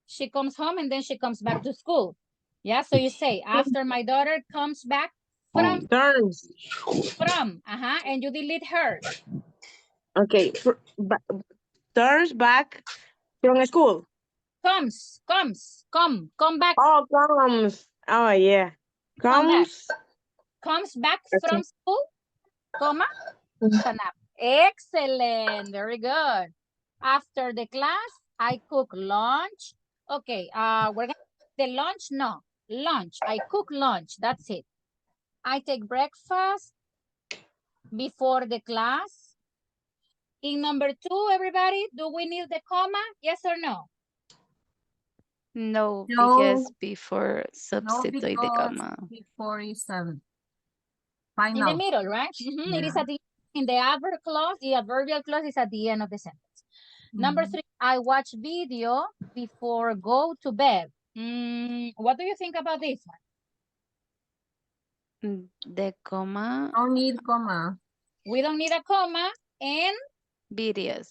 she comes home and then she comes back to school. Yeah, so you say after my daughter comes back from, Turns. and you delete her. Okay. Turns back from school. Come back. Oh, comes. Oh, yeah. Come back. Comes. Comes back Okay. from school, comma, nap. Excellent, very good. After the class, I cook lunch. Okay, we're gonna, the lunch, no, lunch. I cook lunch, that's it. I take breakfast before the class. In number 2, everybody, do we need the comma? Yes or no? No, No. because before No, substitute the because comma. before is In the final. middle, right? Yeah. It is at the in the adverb clause, the adverbial clause is at the end of the sentence. Number 3, I watch video before go to bed. What do you think about this one? The comma. No need comma. We don't need a comma, and Videos.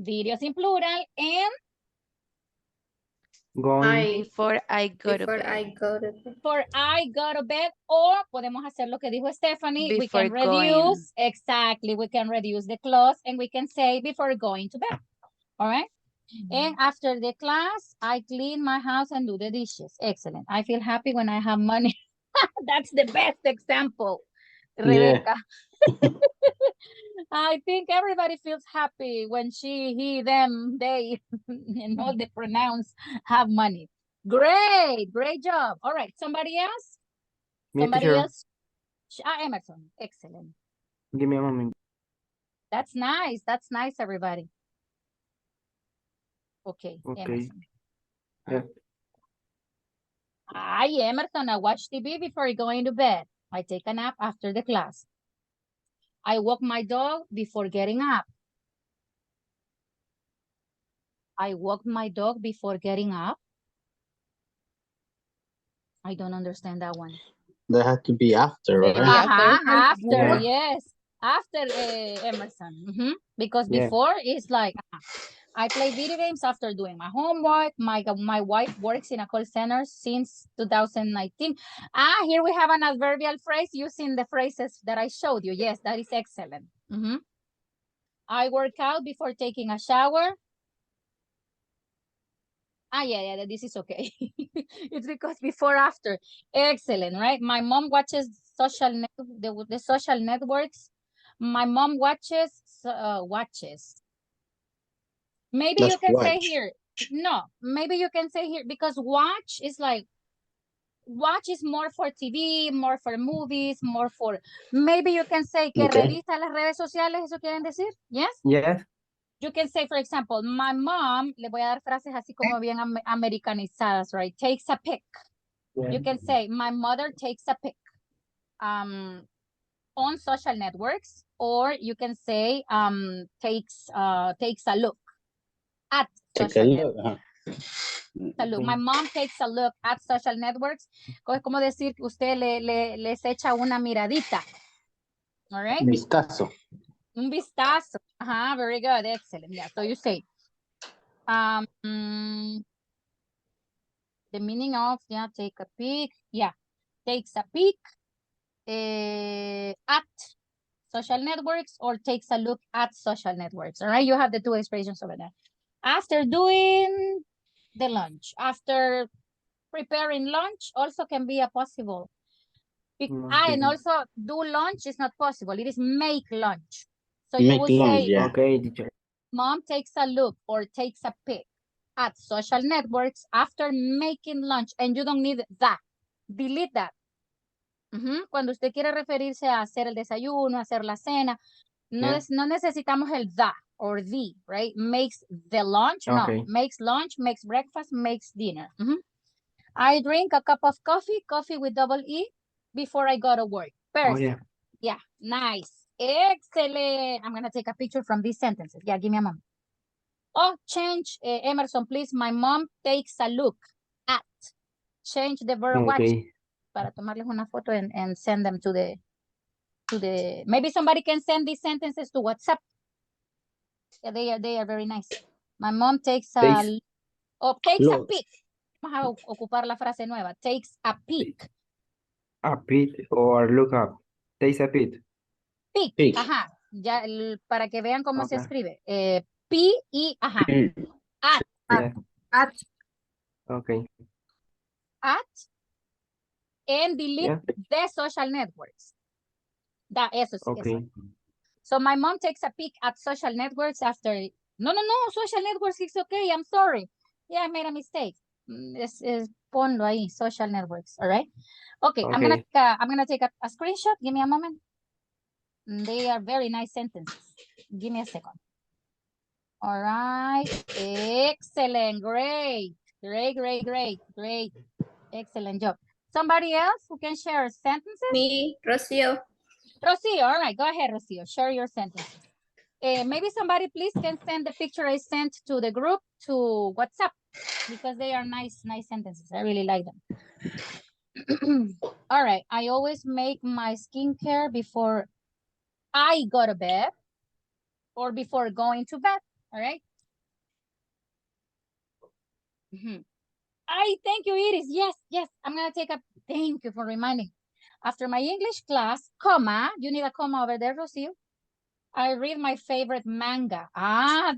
videos in plural, and Going. Before I go to bed. before I go to bed, or podemos hacer lo que dijo Stephanie, we Before can going. reduce, exactly, we can reduce the clause and we can say before going to bed, all right? And after the class, I clean my house and do the dishes. Excellent. I feel happy when I have money. That's the best example, Rebecca. Yeah. I think everybody feels happy when she, he, them, they, and all the pronouns have money. Great, great job. All right, somebody else? Me, Somebody teacher. else? Emerson, excellent. Give me a moment. That's nice, everybody. Okay, Okay. Emerson. Yeah. Emerson, I watch TV before going to bed. I take a nap after the class. I walk my dog before getting up. I walk my dog before getting up. I don't understand that one. They have to be after, right? After, Yeah. yes. After Emerson. Because before is like, I play video games after doing my homework. My wife works in a call center since 2019. Here we have an adverbial phrase using the phrases that I showed you. Yes, that is excellent. I work out before taking a shower. Yeah, this is okay. It's because before, after. Excellent, right? My mom watches the social networks. My mom watches. Maybe That's you can say watch. here. No, maybe you can say here because watch is like, watch is more for TV, more for movies, more for. Maybe you can say que Okay. revisa las redes sociales. ¿Eso quieren decir? Yes. Yes. You can say, for example, my mom, le voy a dar frases así como bien americanizadas, right? Takes a pic. Yeah. You can say, my mother takes a pic on social networks, or you can say takes a look at social networks. Look. My mom takes a look at social networks. Es como decir que usted les echa una miradita. All right? Vistazo. Un vistazo. Very good. Excellent. Yeah. So you say, the meaning of, take a peek. Yeah. Takes a peek at social networks or takes a look at social networks. All right. You have the two expressions over there. After doing the lunch. After preparing lunch also can be a possible. And also do lunch is not possible. It is make lunch. So you would say, Okay, teacher. Mom takes a look or takes a pic at social networks after making lunch, and you don't need that. Delete that. Cuando usted quiere referirse a hacer el desayuno, hacer la cena, no, no necesitamos el the or the, right? Makes the lunch, no. Makes lunch, makes breakfast, makes dinner. I drink a cup of coffee, coffee with double E, before I go to work. Perfect. Yeah, nice. Excellent. I'm going to take a picture from these sentences. Yeah, give me a moment. Oh, change, Emerson, please. My mom takes a look at. Change the verb watch. Para tomarles una foto and send them to the, maybe somebody can send these sentences to WhatsApp. Yeah, they are very nice. My mom takes a peek. Vamos a ocupar la frase nueva. Takes a peek. A peek or look up. Takes a peek. Peek. Ajá. Ya, para que vean cómo se escribe. P-I, ajá. At. Okay. At. And delete the social networks. Eso sí. Okay. Eso. So my mom takes a peek at social networks after. No, social networks is okay. I'm sorry. Yeah, I made a mistake. Ponlo ahí, social networks. All right. Okay. I'm gonna take a screenshot. Give me a moment. They are very nice sentences. Give me a second. All right. Excellent. Great. Great. Excellent job. Somebody else who can share sentences? Me, Rocio. Rocio, all right. Go ahead, Rocio. Share your sentences. Maybe somebody please can send the picture I sent to the group to WhatsApp because they are nice sentences. I really like them. All right. I always make my skincare before I go to bed or before going to bed. All right. Thank you, Iris. Yes. I'm going to take a, thank you for reminding. After my English class, comma, you need a comma over there, Rocio. I read my favorite manga.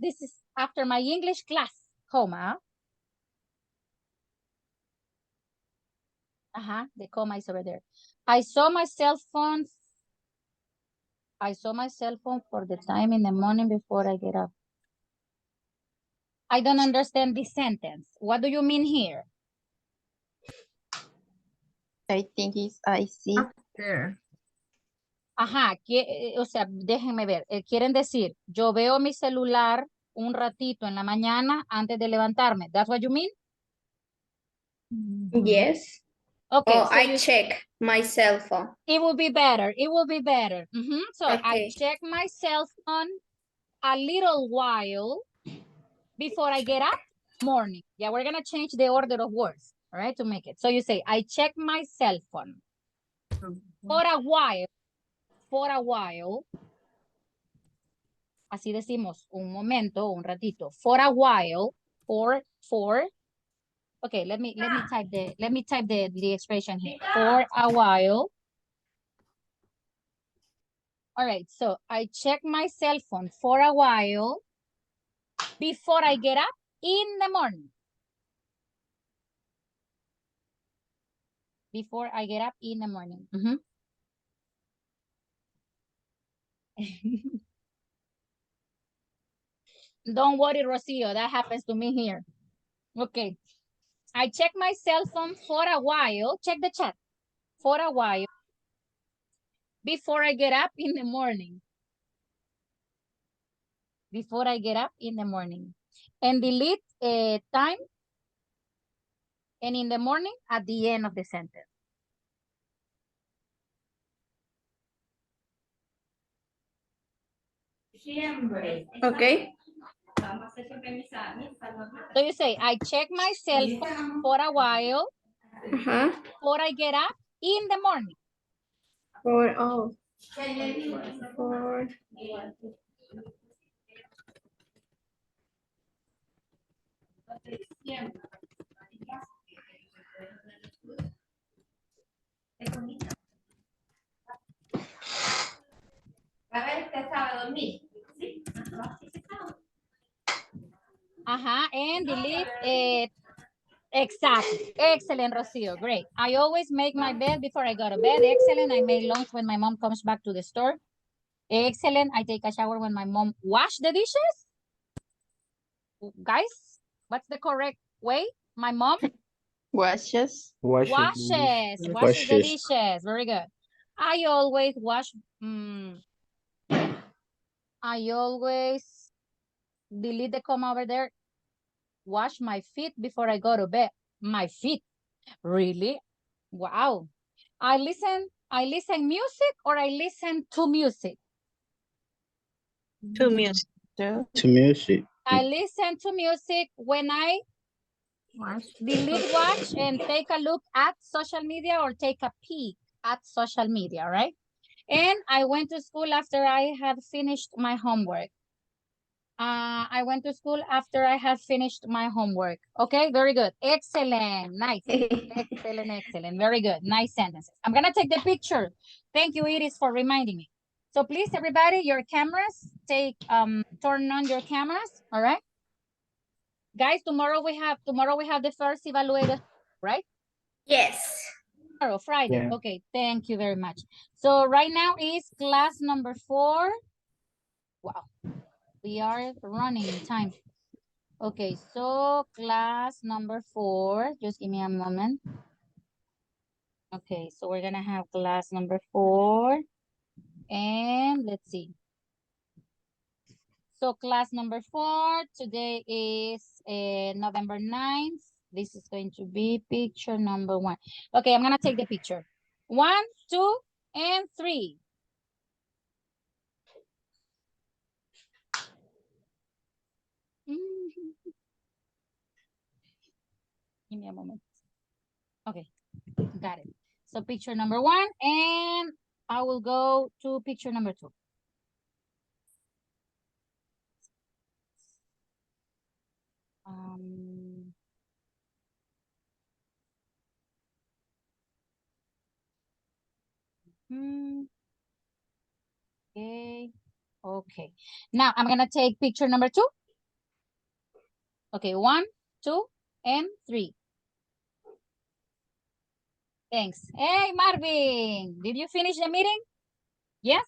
This is after my English class, comma. The comma is over there. I saw my cell phone for the time in the morning before I get up. I don't understand this sentence. What do you mean here? I think it's I see. After. O sea, déjenme ver. Quieren decir, yo veo mi celular un ratito en la mañana antes de levantarme. That's what you mean? Yes. Okay. So I check my cell phone. It will be better. So I check my cell phone a little while before I get up. Morning. Yeah, we're going to change the order of words, all right, to make it. So you say, I check my cell phone for a while. Así decimos, un momento, un ratito. For a while, for. Okay, let me type the expression here. For a while. All right, so I check my cell phone for a while before I get up in the morning. Before I get up in the morning. Don't worry, Rocio, that happens to me here. Okay. I check my cell phone for a while. Check the chat. For a while before I get up in the morning. Before I get up in the morning. And delete time and in the morning at the end of the sentence. Okay. So you say, I check my cell phone for a while before I get up in the morning. For And delete Exactly. Excellent, Rocio. Great. I always make my bed before I go to bed. Excellent. I make lunch when my mom comes back to the store. Excellent. I take a shower when my mom wash the dishes. Guys, what's the correct way? My mom Washes. washes the dishes. Very good. I always wash. I always delete the comma over there. Wash my feet before I go to bed. My feet. Really? Wow. I listen music or I listen to music. To music. To music. I listen to music when I delete watch and take a look at social media or take a peek at social media, right? And I went to school after I had finished my homework. I went to school after I had finished my homework. Okay, very good. Excellent. Nice. Excellent, excellent. Very good. Nice sentences. I'm going to take the picture. Thank you, Iris, for reminding me. So please, everybody, your cameras, turn on your cameras. All right. Guys, tomorrow we have the first evaluator, right? Yes. Tomorrow, Friday. Yeah. Okay, thank you very much. So right now is class number 4. Wow, we are running in time. Okay, so class number 4, just give me a moment. Okay, so we're gonna have class number 4, and let's see. So class number 4, today is November 9th. This is going to be picture number 1. Okay, I'm gonna take the picture. 1, 2, and 3. Give me a moment. Okay, got it. So picture number 1, and I will go to picture number 2. Okay. Okay. Now I'm gonna take picture number 2. Okay, 1, 2, and 3. Thanks. Hey, Marvin, did you finish the meeting? Yes?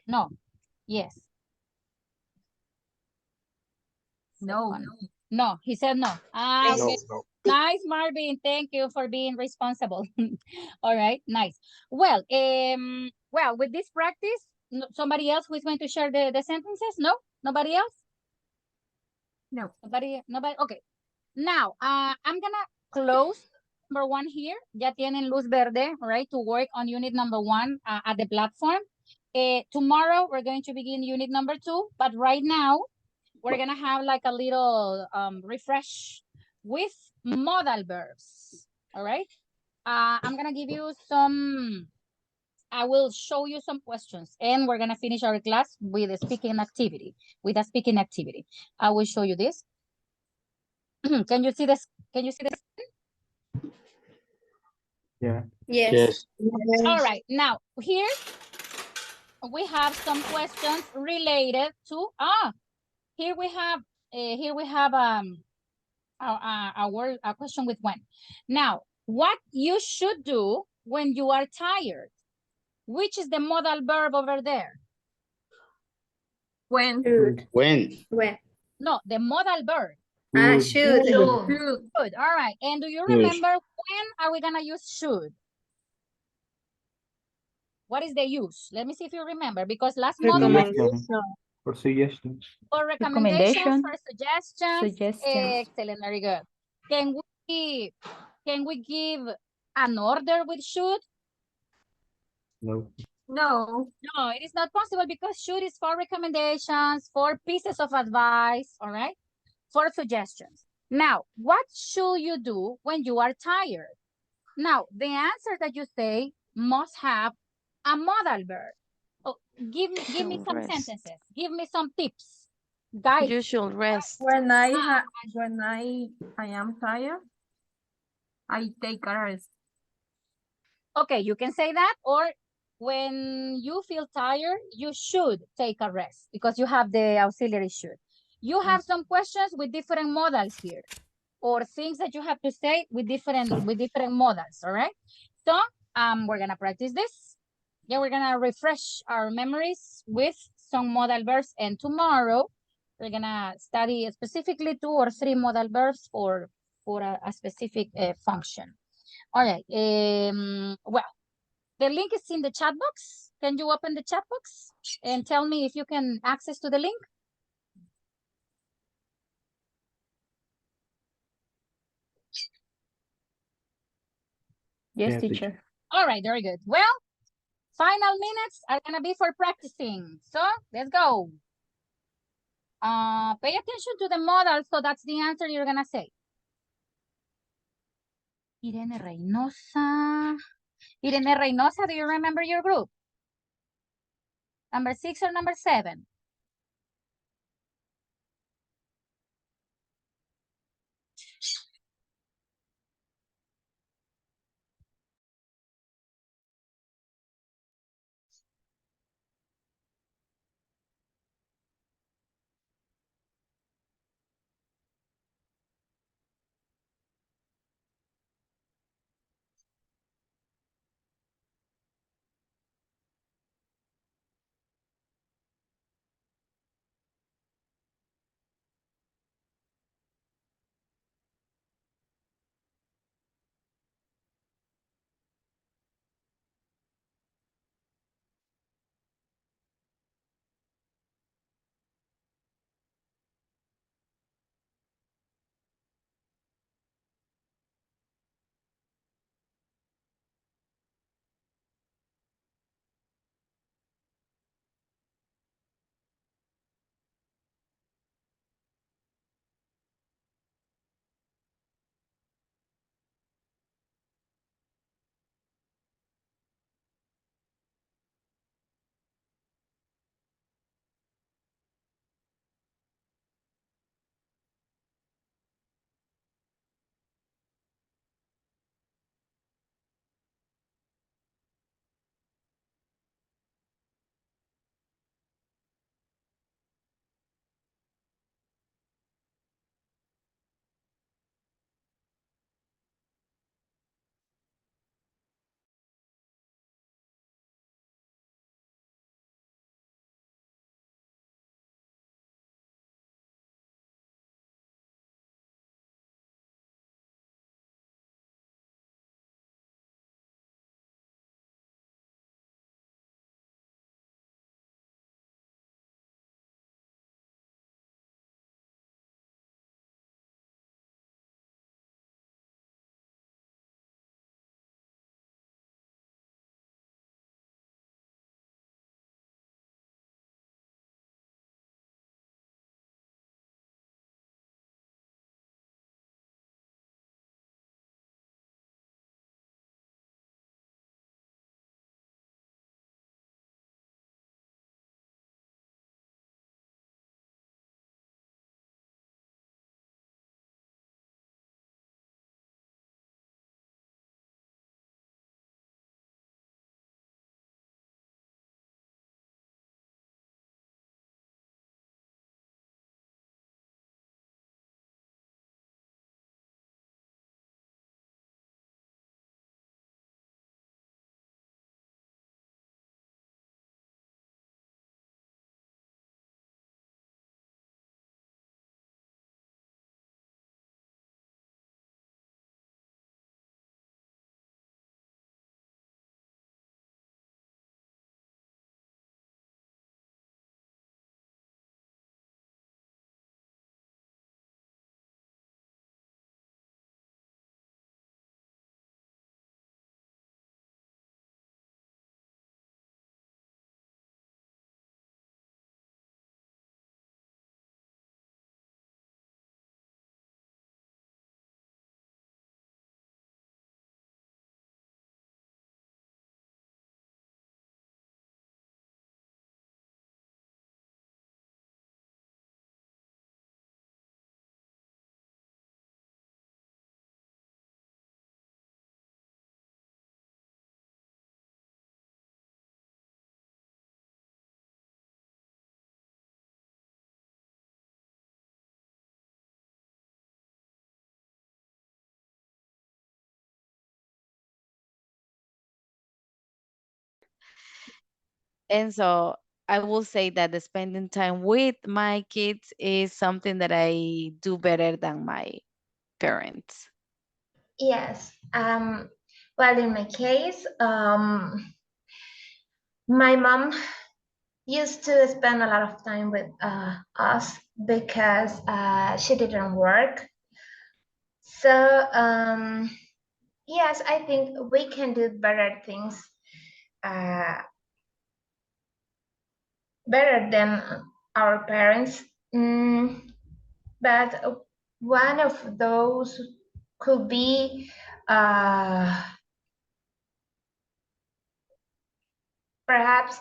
No. Yes. No. No, he said no. Okay. No. Nice, Marvin. Thank you for being responsible. All right, nice. Well, with this practice, somebody else who is going to share the sentences? No? Nobody else? No. Nobody? Okay. Now, I'm gonna close number 1 here. Ya tienen luz verde, right, to work on unit number 1 at the platform. Tomorrow, we're going to begin unit number 2, but right now, we're gonna have like a little refresh with modal verbs, all right? I'm gonna give you I will show you some questions, and we're gonna finish our class with a speaking activity, I will show you this. Can you see this? Can you see this? Yeah. Yes. All right, now here we have some questions related to here we have a question with when. Now, what you should do when you are tired? Which is the modal verb over there? When? When? No, the modal verb. Should. Good. All right. And do you remember when are we gonna use should? What is the use? Let me see if you remember, because last model For suggestions. for recommendations, for suggestions. Suggestions. Excellent, very good. Can we give an order with should? No. No. No, it is not possible because should is for recommendations, for pieces of advice, all right? For suggestions. Now, what should you do when you are tired? Now, the answer that you say must have a modal verb. Oh, give me some sentences. Give me some tips. Guys. You should rest. When I am tired, I take a rest. Okay, you can say that, or when you feel tired, you should take a rest because you have the auxiliary should. You have some questions with different modals here, or things that you have to say with different modals, all right? So we're gonna practice this. Yeah, we're gonna refresh our memories with some modal verbs, and tomorrow we're gonna study specifically 2 or 3 modal verbs for a specific function. All right, well, the link is in the chat box. Can you open the chat box and tell me if you can access to the link? Yes, Yeah, teacher. All right, very good. Well, final minutes are gonna be for practicing. So let's go. Pay attention to the model, so that's the answer you're gonna say. Irene Reynosa. Irene Reynosa, do you remember your group? Number 6 or number 7? And so I will say that the spending time with my kids is something that I do better than my parents. Yes. Well, in my case, my mom used to spend a lot of time with us because she didn't work. So, yes, I think we can do better things, uh, better than our parents. But one of those could be perhaps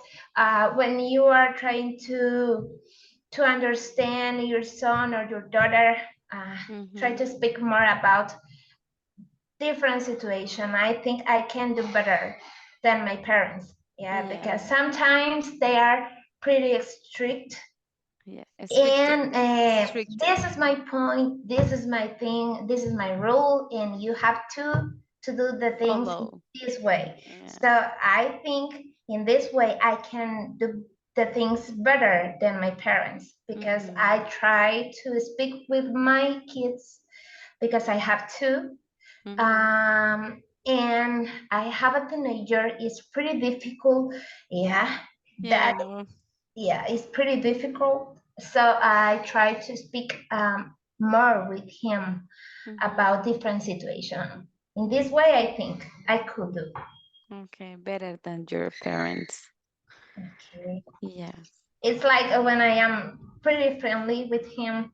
when you are trying to understand your son or your daughter, try to speak more about different situation. I think I can do better than my parents. Yeah, because sometimes they are pretty strict. Yeah, And stricter. this is my point, this is my thing, this is my rule, and you have to do the things Follow. this way. Yeah. So I think in this way I can do the things better than my parents because I try to speak with my kids because I have to. And I have a teenager. It's pretty difficult. Yeah, Yeah, I that know. yeah, it's pretty difficult. So I try to speak more with him about different situations. In this way, I think I could do. Okay, better than your parents. Okay. Yes. It's like when I am pretty friendly with him.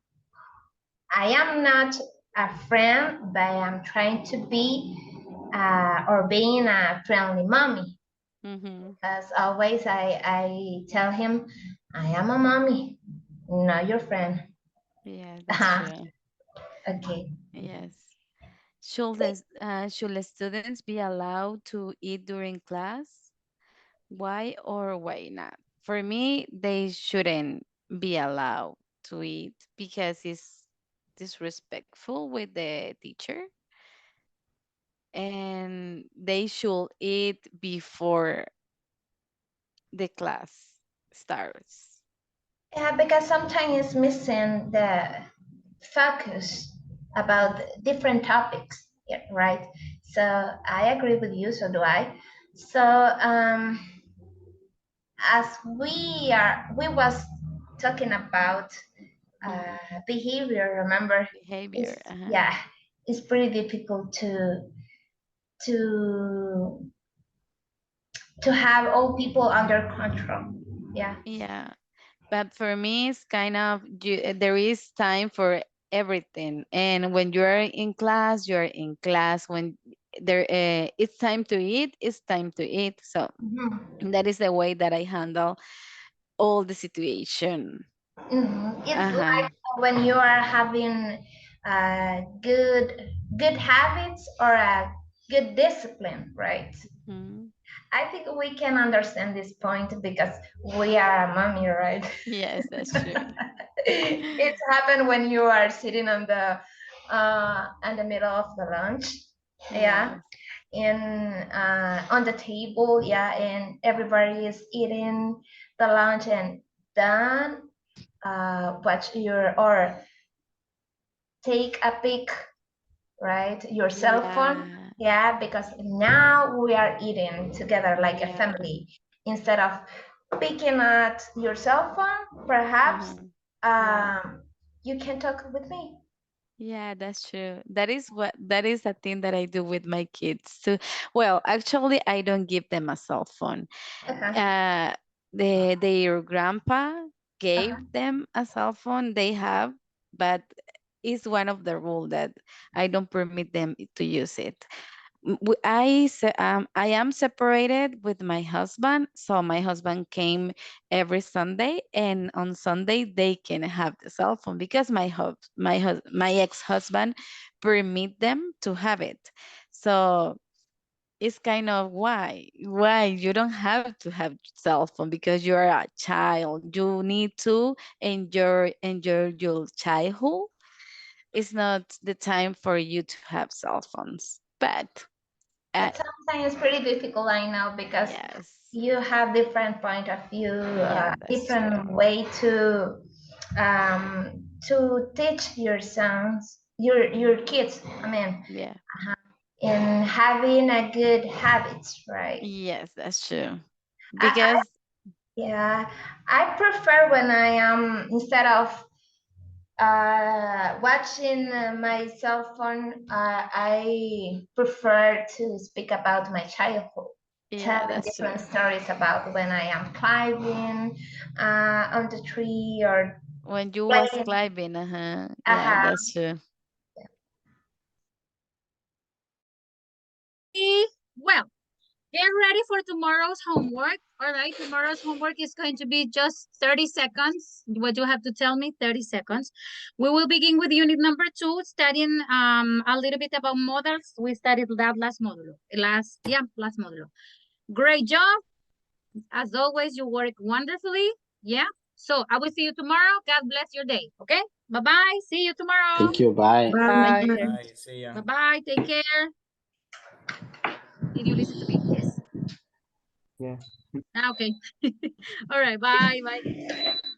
I am not a friend, but I'm trying to be or being a friendly mommy. As always, I tell him, I am a mommy, not your friend. Yeah, that's true. Okay. Yes. Should the students be allowed to eat during class? Why or why not? For me, they shouldn't be allowed to eat because it's disrespectful with the teacher, and they should eat before the class starts. Yeah, because sometimes it's missing the focus about different topics, yeah, right? So I agree with you, so do I. So as we was talking about behavior, remember? Behavior. It's yeah, it's pretty difficult to to have all people under control. Yeah. Yeah. But for me, it's kind of there is time for everything. And when you are in class, you are in class. When there it's time to eat, it's time to eat. So that is the way that I handle all the situation. It's like when you are having good habits or a good discipline, right? I think we can understand this point because we are a mommy, right? Yes, that's true. It's happened when you are sitting in the middle of the lunch, yeah, Yes. in on the table, yeah, and everybody is eating the lunch and then watch your or take a pic, right? Your cell phone, Yeah. yeah, because now we are eating together like a Yeah. family instead of picking at your cell phone. Perhaps Yeah. you can talk with me. Yeah, that's true. That is a thing that I do with my kids too. Well, actually, I don't give them a cell phone. Uh, their grandpa gave them a cell phone. They have, but it's one of the rule that I don't permit them to use it. I am separated with my husband, so my husband came every Sunday, and on Sunday they can have the cell phone because my ex-husband permit them to have it. So it's kind of why you don't have to have cell phone because you're a child. You need to enjoy your childhood. It's not the time for you to have cell phones, but But sometimes it's pretty difficult, I know, because yes. you have different point of view, Yeah, that's different true. way to teach your sons, your kids. I mean, Yeah. in having a good habits, right? Yes, that's true. I, Because yeah, I prefer when I am instead of watching my cell phone, I prefer to speak about my childhood, yeah, telling that's true. different stories about when I am climbing on the tree or When you was playing. climbing, yeah, that's true. Well, get ready for tomorrow's homework. All right, tomorrow's homework is going to be just 30 seconds. What you have to tell me, 30 seconds. We will begin with unit number 2, studying a little bit about models. We studied that last modulo. Last modulo. Great job. As always, you work wonderfully. Yeah. So I will see you tomorrow. God bless your day. Okay. Bye-bye. See you tomorrow. Thank you. Bye. Bye. Bye. See ya. Bye-bye. Take care. Did you listen to me? Yes. Yeah. Okay. All right. Bye. Bye.